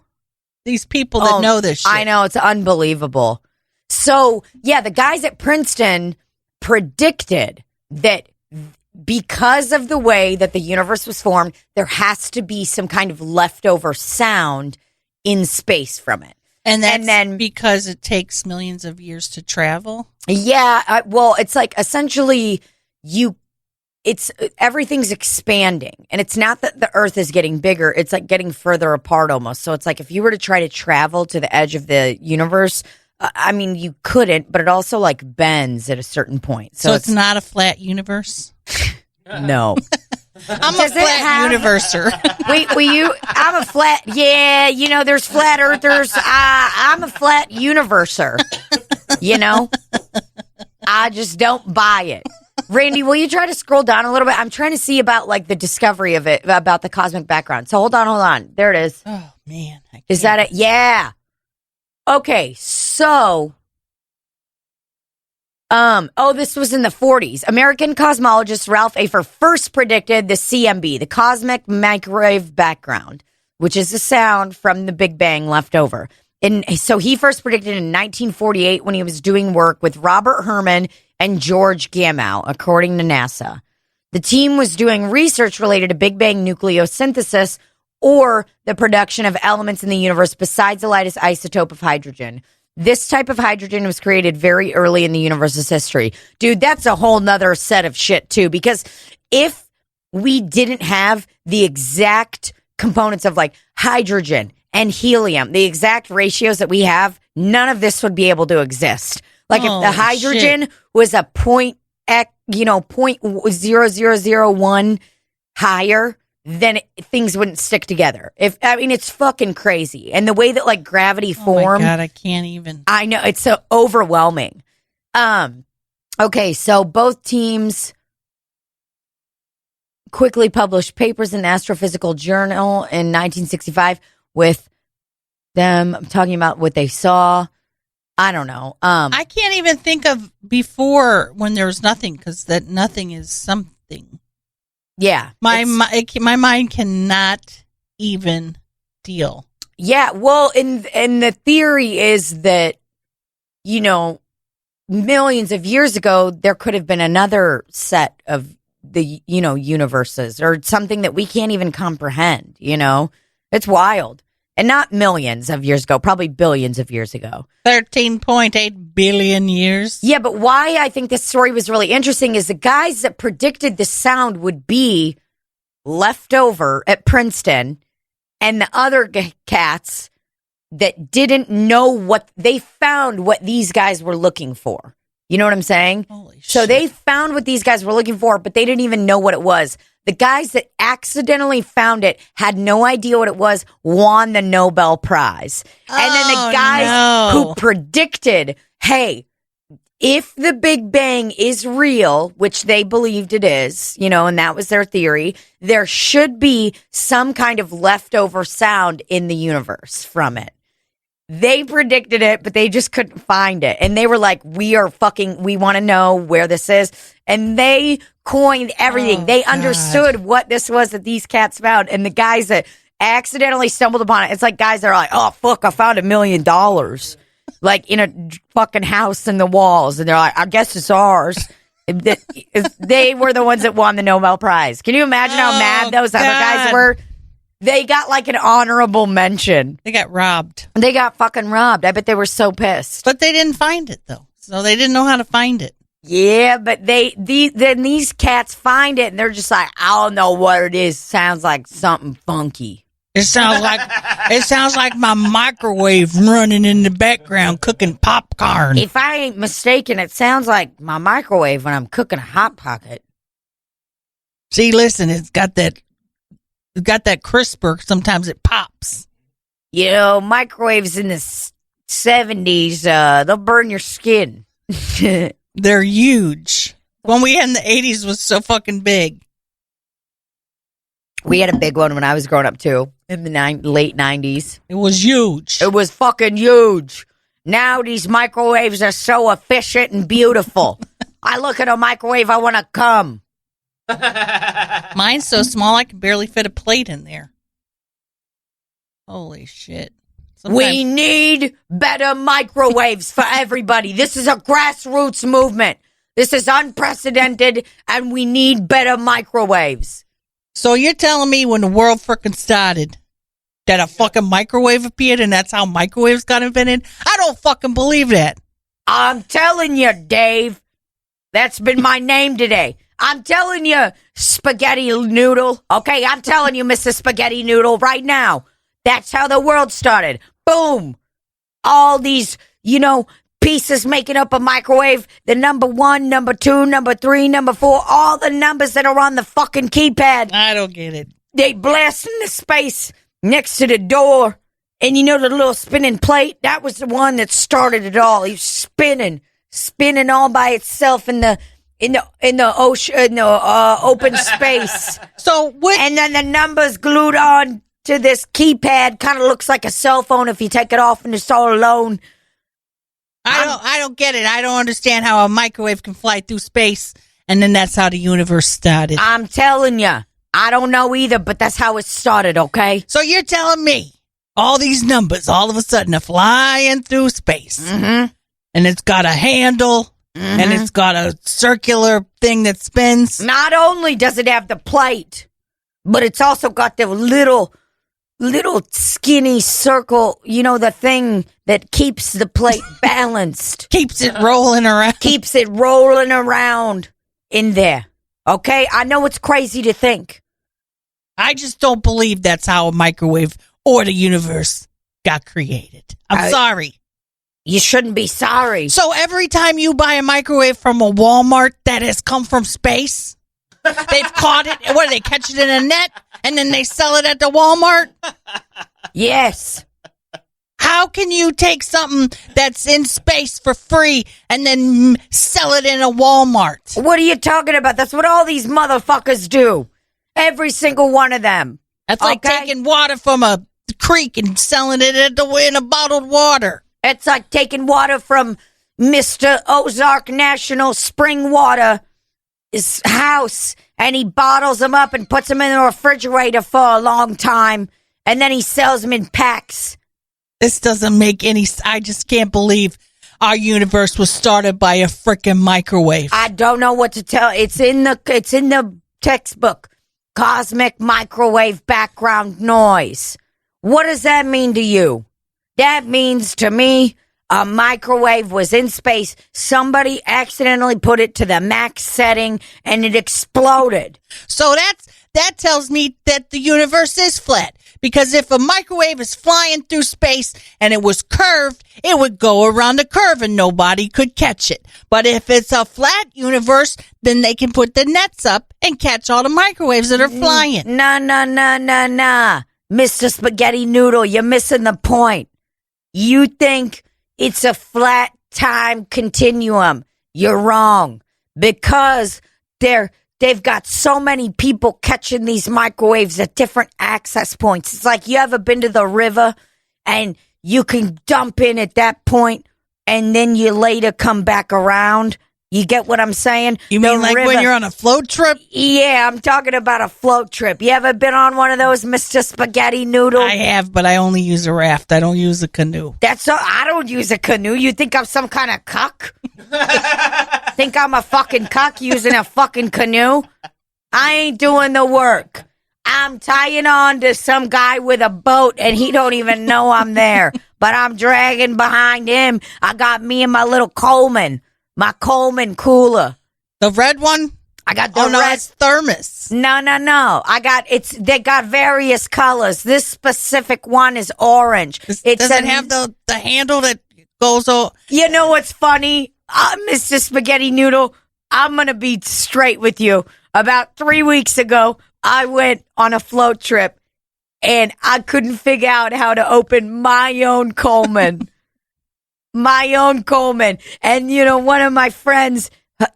These people that know this shit. I know, it's unbelievable. So, the guys at Princeton predicted that because of the way that the universe was formed, there has to be some kind of leftover sound in space from it. And then because it takes millions of years to travel? Yeah, it's like essentially everything's expanding. And it's not that the Earth is getting bigger, it's like getting further apart almost. So it's like if you were to try to travel to the edge of the universe, you couldn't, but it also like bends at a certain point. So it's not a flat universe? No. I'm a flat universer. Wait, I'm a flat, there's flat earthers. I'm a flat universer. I just don't buy it. Randy, will you try to scroll down a little bit? I'm trying to see about like the discovery of it, about the cosmic background. So hold on. There it is. Oh, man. Is that it? Yeah. Okay, so this was in the 40s. American cosmologist Ralph Afer first predicted the CMB, the cosmic microwave background, which is the sound from the Big Bang left over. And so he first predicted in 1948 when he was doing work with Robert Herman and George Gamow, according to NASA. The team was doing research related to Big Bang nucleosynthesis, or the production of elements in the universe besides the lightest isotope of hydrogen. This type of hydrogen was created very early in the universe's history. Dude, that's a whole nother set of shit, too, because if we didn't have the exact components of like hydrogen and helium, the exact ratios that we have, none of this would be able to exist. Like if the hydrogen was a 0.0001 higher then things wouldn't stick together. It's fucking crazy. And the way that like gravity formed. Oh my God, I can't even. I know, it's so overwhelming. Okay, so both teams quickly published papers in the Astrophysical Journal in 1965 with them talking about what they saw. I don't know. I can't even think of before when there was nothing, because that nothing is something. Yeah. My mind cannot even deal. Yeah, well, and the theory is that, millions of years ago, there could have been another set of the, universes or something that we can't even comprehend, It's wild. And not millions of years ago, probably billions of years ago. 13.8 billion years. Yeah, but why I think this story was really interesting is the guys that predicted the sound would be left over at Princeton, and the other cats that didn't know what they found what these guys were looking for. You know what I'm saying? Holy shit. So they found what these guys were looking for, but they didn't even know what it was. The guys that accidentally found it had no idea what it was, won the Nobel Prize. And then the guys who predicted, hey, if the Big Bang is real, which they believed it is, and that was their theory, there should be some kind of leftover sound in the universe from it. They predicted it, but they just couldn't find it. And they were like, we want to know where this is. And they coined everything. They understood what this was that these cats found. And the guys that accidentally stumbled upon it, it's like guys that are like, oh, fuck, I found $1 million. Like in a fucking house in the walls. And they're like, I guess it's ours. They were the ones that won the Nobel Prize. Can you imagine how mad those other guys were? They got like an honorable mention. They got robbed. They got fucking robbed. I bet they were so pissed. But they didn't find it, though. So they didn't know how to find it. Yeah, but then these cats find it, and they're just like, I don't know what it is. Sounds like something funky. It sounds like my microwave running in the background cooking popcorn. If I ain't mistaken, it sounds like my microwave when I'm cooking a Hot Pocket. See, listen, it's got that crisper. Sometimes it pops. Microwaves in the 70s, they'll burn your skin. They're huge. One we had in the 80s was so fucking big. We had a big one when I was growing up, too, in the late 90s. It was huge. It was fucking huge. Now these microwaves are so efficient and beautiful. I look at a microwave, I want to come. Mine's so small I can barely fit a plate in there. Holy shit. We need better microwaves for everybody. This is a grassroots movement. This is unprecedented, and we need better microwaves. So you're telling me when the world frickin' started that a fucking microwave appeared and that's how microwaves got invented? I don't fucking believe that. I'm telling you, Dave. That's been my name today. I'm telling you, Spaghetti Noodle. Okay, I'm telling you, Mr. Spaghetti Noodle, right now. That's how the world started. Boom. All these, pieces making up a microwave. The number 1, number 2, number 3, number 4. All the numbers that are on the fucking keypad. I don't get it. They blast into space next to the door. And the little spinning plate? That was the one that started it all. He was spinning all by itself in the ocean, in the open space. And then the numbers glued on to this keypad kind of looks like a cell phone if you take it off and it's all alone. I don't get it. I don't understand how a microwave can fly through space, and then that's how the universe started. I'm telling you, I don't know either, but that's how it started. Okay. So you're telling me all these numbers all of a sudden are flying through space, and it's got a handle. And it's got a circular thing that spins. Not only does it have the plate, but it's also got the little skinny circle, the thing that keeps the plate balanced. Keeps it rolling around. Keeps it rolling around in there. Okay? I know it's crazy to think. I just don't believe that's how a microwave or the universe got created. I'm sorry. You shouldn't be sorry. So every time you buy a microwave from a Walmart that has come from space, they've caught it. What, do they catch it in a net? and then they sell it at the Walmart? Yes. How can you take something that's in space for free and then sell it in a Walmart? What are you talking about? That's what all these motherfuckers do. Every single one of them. That's like taking water from a creek and selling it in a bottled water. It's like taking water from Mr. Ozark National Spring Water his house, and he bottles them up and puts them in the refrigerator for a long time, and then he sells them in packs. This doesn't make any. I just can't believe our universe was started by a frickin' microwave. I don't know what to tell. It's in the textbook. Cosmic microwave background noise. What does that mean to you? That means to me, a microwave was in space. Somebody accidentally put it to the max setting and it exploded. So that tells me that the universe is flat. Because if a microwave is flying through space and it was curved, it would go around the curve and nobody could catch it. But if it's a flat universe, then they can put the nets up and catch all the microwaves that are flying. Nah. Mr. Spaghetti Noodle, you're missing the point. You think it's a flat time continuum. You're wrong. Because they've got so many people catching these microwaves at different access points. It's like, you ever been to the river and you can dump in at that point and then you later come back around? You get what I'm saying? You mean like when you're on a float trip? Yeah, I'm talking about a float trip. You ever been on one of those, Mr. Spaghetti Noodle? I have, but I only use a raft. I don't use a canoe. I don't use a canoe. You think I'm some kind of cuck? Think I'm a fucking cuck using a fucking canoe? I ain't doing the work. I'm tying on to some guy with a boat and he don't even know I'm there. But I'm dragging behind him. I got me and my little Coleman. My Coleman cooler. The red one? I got the red. It's thermos. No. They got various colors. This specific one is orange. Does it have the handle that goes over? You know what's funny? Mr. Spaghetti Noodle, I'm going to be straight with you. About 3 weeks ago, I went on a float trip and I couldn't figure out how to open my own Coleman. My own Coleman. And, one of my friends,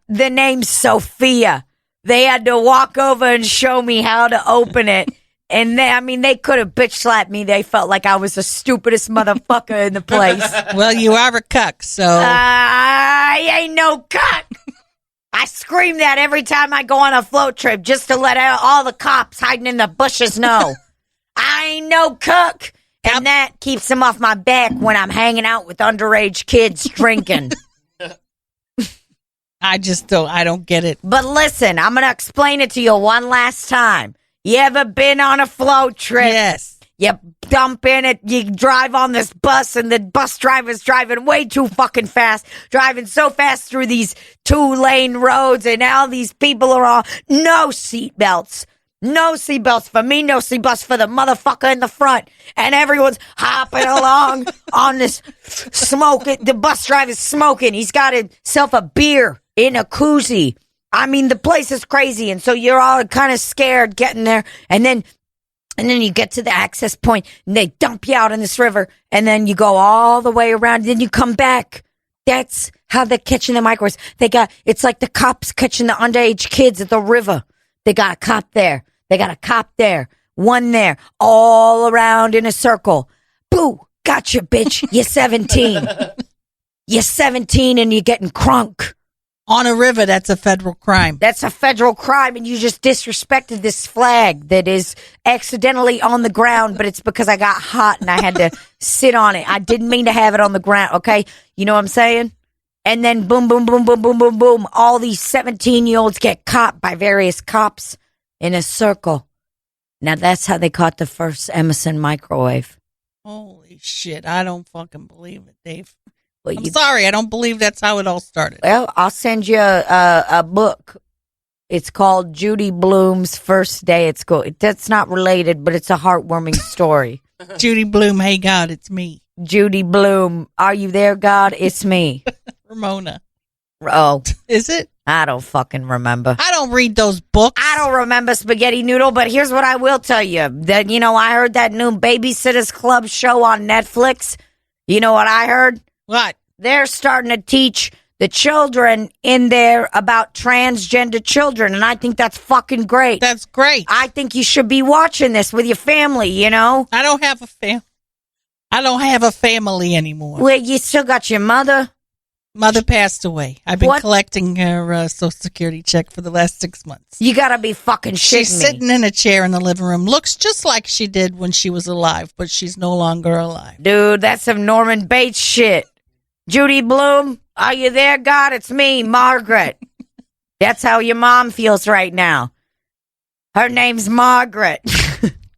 the name's Sophia. They had to walk over and show me how to open it. And they could have bitch slapped me. They felt like I was the stupidest motherfucker in the place. Well, you are a cuck, so. I ain't no cuck. I scream that every time I go on a float trip just to let all the cops hiding in the bushes know. I ain't no cuck. And that keeps them off my back when I'm hanging out with underage kids drinking. I don't get it. But listen, I'm going to explain it to you one last time. You ever been on a float trip? Yes. You dump in it, you drive on this bus, and the bus driver's driving way too fucking fast, driving so fast through these 2-lane roads, and all these people are all, no seatbelts. No seatbelts for me, no seatbelts for the motherfucker in the front. And everyone's hopping along on this smoking. The bus driver's smoking. He's got himself a beer in a koozie. The place is crazy. And so you're all kind of scared getting there. And then you get to the access point and they dump you out in this river. And then you go all the way around. And then you come back. That's how they're catching the microwaves. It's like the cops catching the underage kids at the river. They got a cop there. They got a cop there. One there. All around in a circle. Boo. Gotcha, bitch. You're 17. You're 17 and you're getting crunk. On a river, that's a federal crime. That's a federal crime, and you just disrespected this flag that is accidentally on the ground, but it's because I got hot and I had to sit on it. I didn't mean to have it on the ground, okay? You know what I'm saying? And then boom, boom, boom, boom, boom, boom, boom. All these 17-year-olds get caught by various cops in a circle. Now, that's how they caught the first Emerson microwave. Holy shit. I don't fucking believe it, Dave. Well, I'm sorry. I don't believe that's how it all started. Well, I'll send you a book. It's called Judy Blume's First Day at School. That's not related, but it's a heartwarming story. Judy Blume, hey, God, it's me. Judy Blume, are you there, God? It's me. Ramona. Oh. Is it? I don't fucking remember. I don't read those books. I don't remember Spaghetti Noodle, but here's what I will tell you. That, I heard that new Babysitters Club show on Netflix. You know what I heard? What? They're starting to teach the children in there about transgender children, and I think that's fucking great. That's great. I think you should be watching this with your family, I don't have a family anymore. Well, you still got your mother. Mother passed away. I've been collecting her Social Security check for the last 6 months. You gotta be fucking shitting She's sitting in a chair in the living room. Looks just like she did when she was alive, but she's no longer alive. Dude, that's some Norman Bates shit. Judy Bloom, are you there, God? It's me, Margaret. That's how your mom feels right now. Her name's Margaret.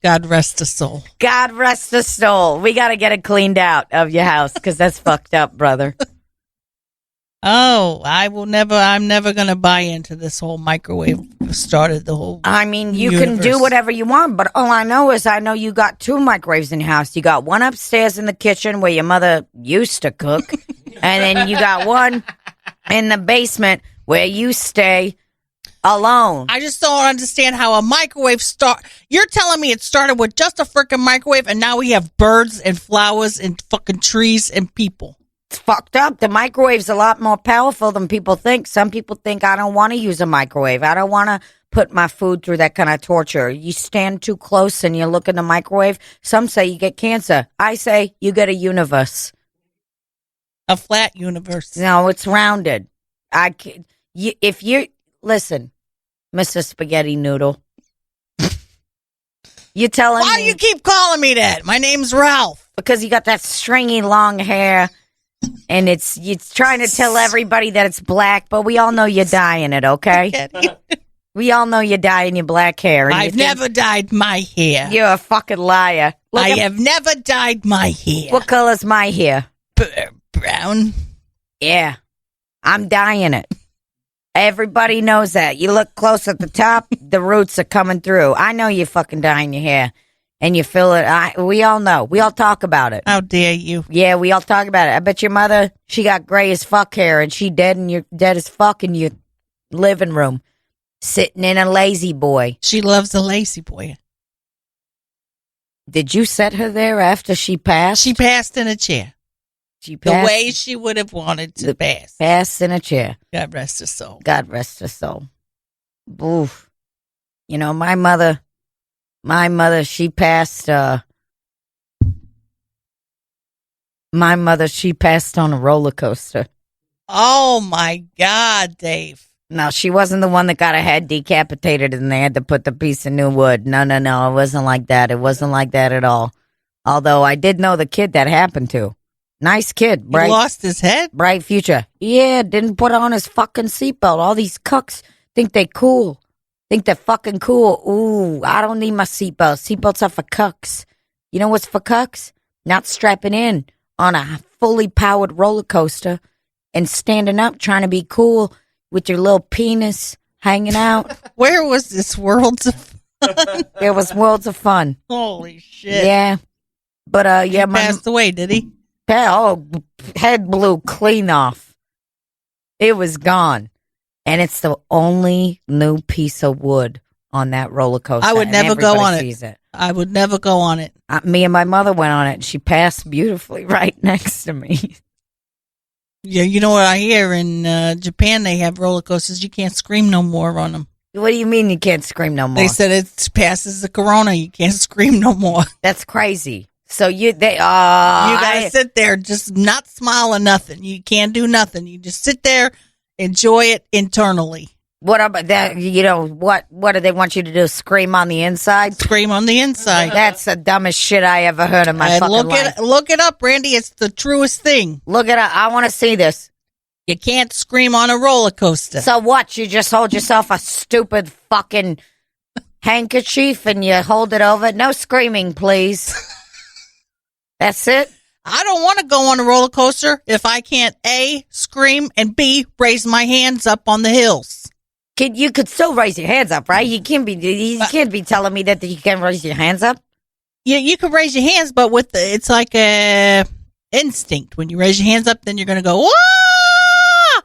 God rest her soul. God rest her soul. We got to get it cleaned out of your house because that's fucked up, brother. Oh, I'm never going to buy into this whole microwave started the whole I mean, you universe. can do whatever you want, but all I know is you got 2 microwaves in your house. You got one upstairs in the kitchen where your mother used to cook, and then you got one in the basement where you stay alone. I just don't understand how a microwave You're telling me it started with just a freaking microwave, and now we have birds and flowers and fucking trees and people. It's fucked up. The microwave's a lot more powerful than people think. Some people think I don't want to use a microwave. I don't want to put my food through that kind of torture. You stand too close and you look in the microwave. Some say you get cancer. I say you get a universe. A flat universe. No, it's rounded. Listen, Mr. Spaghetti Noodle. You telling Why me? do you keep calling me that? My name's Ralph. Because you got that stringy long hair. And it's trying to tell everybody that it's black, but we all know you're dyeing it, okay? We all know you're dyeing your black hair. And I've never dyed my hair. You're a fucking liar. I have never dyed my hair. What color's my hair? Brown. Yeah, I'm dyeing it. Everybody knows that. You look close at the top, the roots are coming through. I know you're fucking dyeing your hair. And you feel it. We all know. We all talk about it. How dare you? Yeah, we all talk about it. I bet your mother, she got gray as fuck hair, and she dead, and you're dead as fuck in your living room, sitting in a lazy boy. She loves a lazy boy. Did you set her there after she passed? She passed in a chair. She passed, the way she would have wanted to pass. Passed in a chair. God rest her soul. God rest her soul. Oof. My mother, she passed, she passed on a roller coaster. Oh, my God, Dave. No, she wasn't the one that got her head decapitated and they had to put the piece of new wood. No, it wasn't like that. It wasn't like that at all. Although I did know the kid that happened to. Nice kid. He lost his head? Bright future. Yeah, didn't put on his fucking seatbelt. All these cucks think they cool. Think they're fucking cool. Ooh, I don't need my seatbelt. Seatbelts are for cucks. You know what's for cucks? Not strapping in on a fully powered roller coaster and standing up trying to be cool with your little penis hanging out. Where was this Worlds of Fun? There was Worlds of Fun. Holy shit. Yeah. But, he passed away, did he? Head blew clean off. It was gone. And it's the only new piece of wood on that roller coaster. I would never go on it. It. I would never go on it. Me and my mother went on it, and she passed beautifully right next to me. Yeah, you know what I hear in Japan? They have roller coasters. You can't scream no more on them. What do you mean you can't scream no more? They said it passes the corona. You can't scream no more. That's crazy. So you gotta sit there, just not smile or nothing. You can't do nothing. You just sit there, enjoy it internally. What about that? What do they want you to do? Scream on the inside? Scream on the inside. That's the dumbest shit I ever heard in my fucking life. Look it up, Randy. It's the truest thing. Look it up. I want to see this. You can't scream on a roller coaster. So what? You just hold yourself a stupid fucking handkerchief and you hold it over? No screaming, please. That's it? I don't want to go on a roller coaster if I can't A, scream, and B, raise my hands up on the hills. You could still raise your hands up, right? You can't be telling me that you can't raise your hands up. Yeah, you can raise your hands, but it's like a instinct. When you raise your hands up, then you're going to go, "Wah!"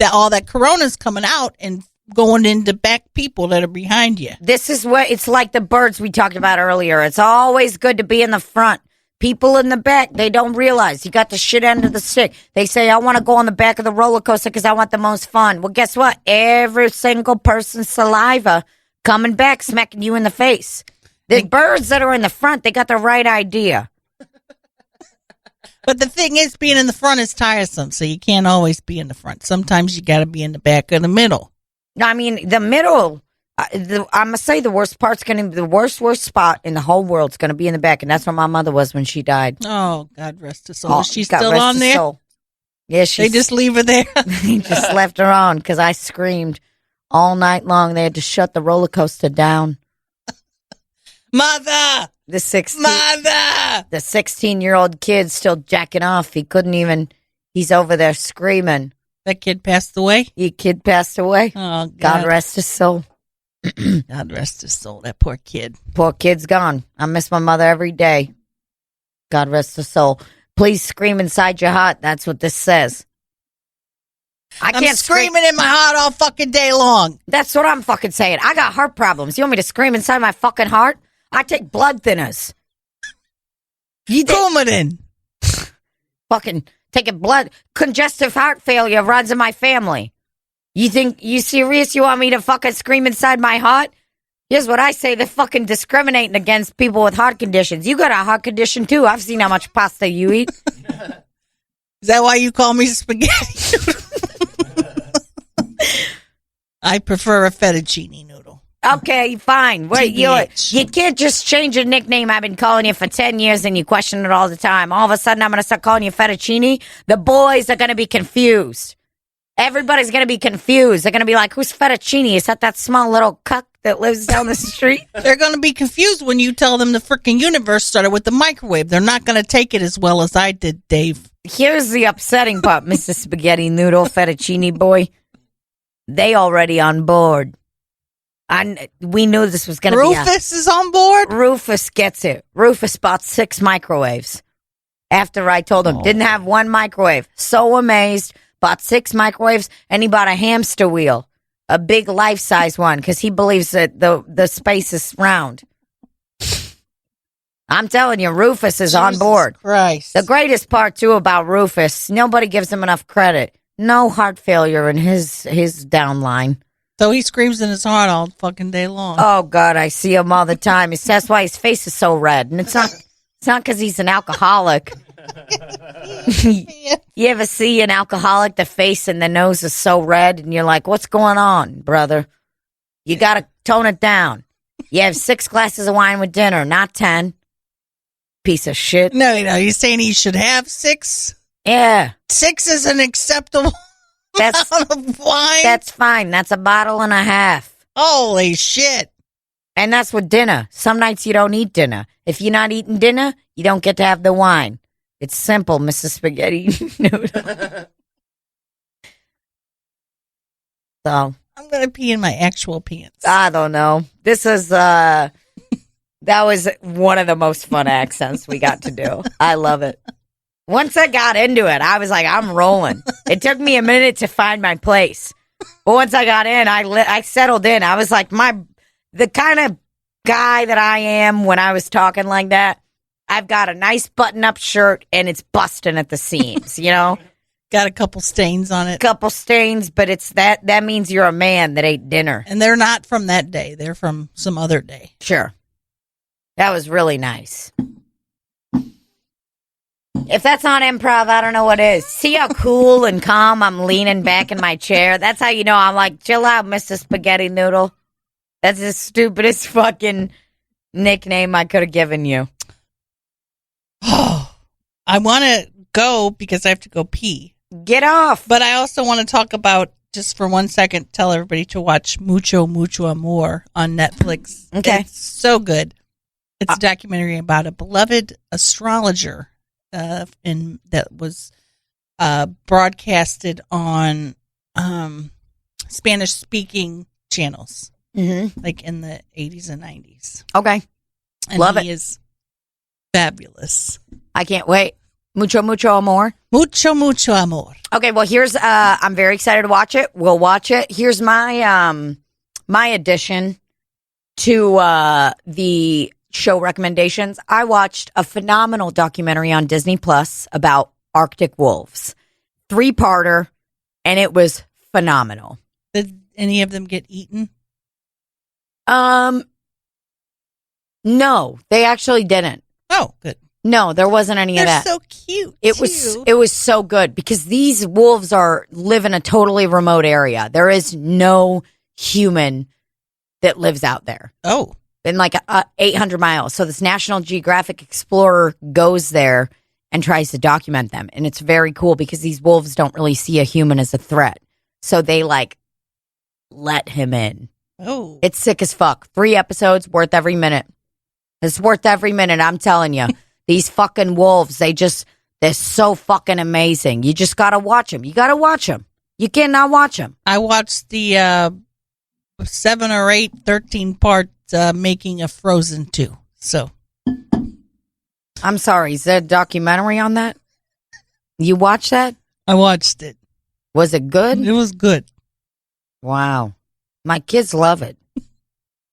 that all that corona's coming out and going into back people that are behind you. This is what it's like the birds we talked about earlier. It's always good to be in the front. People in the back, they don't realize you got the shit end of the stick. They say, I want to go on the back of the roller coaster because I want the most fun. Well, guess what? Every single person's saliva coming back, smacking you in the face. The birds that are in the front, they got the right idea. But the thing is, being in the front is tiresome, so you can't always be in the front. Sometimes you got to be in the back or the middle. I mean, the middle, I'm going to say the worst part's going to be the worst spot in the whole world's going to be in the back. And that's where my mother was when she died. Oh, God rest her soul. Is she still on there? Soul. Yeah, they just leave her there. They just left her on because I screamed all night long. They had to shut the roller coaster down. Mother! The 16-year-old kid still jacking off. He couldn't even, he's over there screaming. That kid passed away? Your kid passed away. Oh, God rest his soul. God rest his soul, that poor kid. Poor kid's gone. I miss my mother every day. God rest her soul. Please scream inside your heart. That's what this says. I'm screaming in my heart all fucking day long. That's what I'm fucking saying. I got heart problems. You want me to scream inside my fucking heart? I take blood thinners. Coumadin. Fucking taking blood. Congestive heart failure runs in my family. You serious? You want me to fucking scream inside my heart? Here's what I say. They're fucking discriminating against people with heart conditions. You got a heart condition too. I've seen how much pasta you eat. Is that why you call me spaghetti noodle? I prefer a fettuccine noodle. Okay, fine. Wait, you can't just change a nickname I've been calling you for 10 years and you question it all the time. All of a sudden, I'm going to start calling you fettuccine. The boys are going to be confused. Everybody's going to be confused. They're going to be like, who's fettuccine? Is that small little cuck that lives down the street? They're going to be confused when you tell them the freaking universe started with the microwave. They're not going to take it as well as I did, Dave. Here's the upsetting part, Mr. Spaghetti Noodle, fettuccine boy. They already on board. We knew this was going to be Rufus is on board? Rufus gets it. Rufus bought 6 microwaves. After I told him, didn't have 1 microwave. So amazed. Bought 6 microwaves, and he bought a hamster wheel. A big life-size one, because he believes that the space is round. I'm telling you, Rufus is on board. Christ. The greatest part, too, about Rufus, nobody gives him enough credit. No heart failure in his downline. So he screams in his heart all fucking day long. Oh, God, I see him all the time. That's why his face is so red. And it's not because he's an alcoholic. You ever see an alcoholic, the face and the nose is so red, and you're like, what's going on, brother? You got to tone it down. You have 6 glasses of wine with dinner, not 10. Piece of shit. No, you're saying he should have 6? Yeah. 6 is an acceptable amount of wine? That's fine. That's a bottle and a half. Holy shit. And that's with dinner. Some nights you don't eat dinner. If you're not eating dinner, you don't get to have the wine. It's simple, Mrs. Spaghetti Noodle. So I'm going to pee in my actual pants. I don't know. This is, that was one of the most fun accents we got to do. I love it. Once I got into it, I was like, I'm rolling. It took me a minute to find my place. But once I got in, I settled in. I was like, the kind of guy that I am when I was talking like that, I've got a nice button-up shirt, and it's busting at the seams, you know? Got a couple stains on it. Couple stains, but it's that means you're a man that ate dinner. And they're not from that day. They're from some other day. Sure. That was really nice. If that's not improv, I don't know what is. See how cool and calm I'm leaning back in my chair? That's how you know I'm like, chill out, Mr. Spaghetti Noodle. That's the stupidest fucking nickname I could have given you. Oh, I want to go because I have to go pee. Get off. But I also want to talk about, just for 1 second, tell everybody to watch Mucho, Mucho Amor on Netflix. Okay. It's so good. It's a documentary about a beloved astrologer that was broadcasted on Spanish-speaking channels, like in the 80s and 90s. Okay. And Love he is fabulous. I can't wait. Mucho, mucho amor. Mucho, mucho amor. Okay, well, here's, I'm very excited to watch it. We'll watch it. Here's my, my addition to, the show recommendations. I watched a phenomenal documentary on Disney Plus about Arctic wolves. 3-parter, and it was phenomenal. Did any of them get eaten? No, they actually didn't. Oh, good. No, there wasn't any of that. They're so cute. It was so good because these wolves live in a totally remote area. There is no human that lives out there. Oh. In like 800 miles. So this National Geographic Explorer goes there and tries to document them. And it's very cool because these wolves don't really see a human as a threat. So they like let him in. Oh. It's sick as fuck. 3 episodes, worth every minute. It's worth every minute, I'm telling you. These fucking wolves, they're so fucking amazing. You just gotta watch them. You gotta watch them. You cannot watch them. I watched the 7 or 8, 13-part making of Frozen 2. So. I'm sorry, is there a documentary on that? You watched that? I watched it. Was it good? It was good. Wow. My kids love it.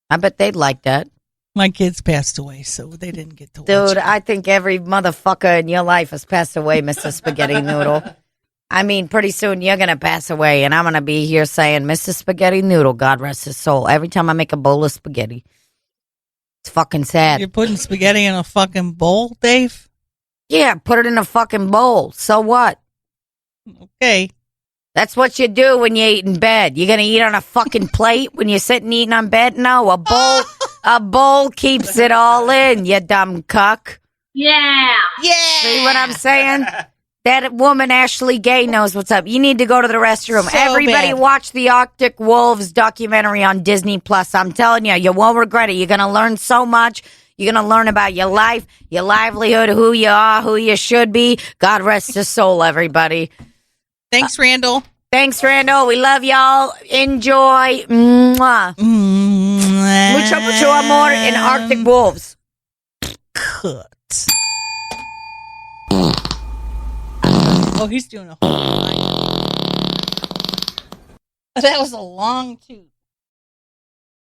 I bet they'd like that. My kids passed away, so they didn't get to watch Dude, it. I think every motherfucker in your life has passed away, Mr. Spaghetti Noodle. I mean, pretty soon you're going to pass away, and I'm going to be here saying, Mr. Spaghetti Noodle, God rest his soul, every time I make a bowl of spaghetti. It's fucking sad. You're putting spaghetti in a fucking bowl, Dave? Yeah, put it in a fucking bowl. So what? Okay. That's what you do when you eat in bed. You're going to eat on a fucking plate when you're sitting eating on bed? No, a bowl keeps it all in, you dumb cuck. Yeah. See what I'm saying? That woman, Ashley Gay, knows what's up. You need to go to the restroom. So Everybody bad. watch the Arctic Wolves documentary on Disney Plus. I'm telling you, you won't regret it. You're going to learn so much. You're going to learn about your life, your livelihood, who you are, who you should be. God rest his soul, everybody. Thanks, Randall. Thanks, Randall. We love y'all. Enjoy. Mwah. Mucho, mucho amor in Arctic Wolves. Cut. Oh, he's doing a whole line. That was a long tooth.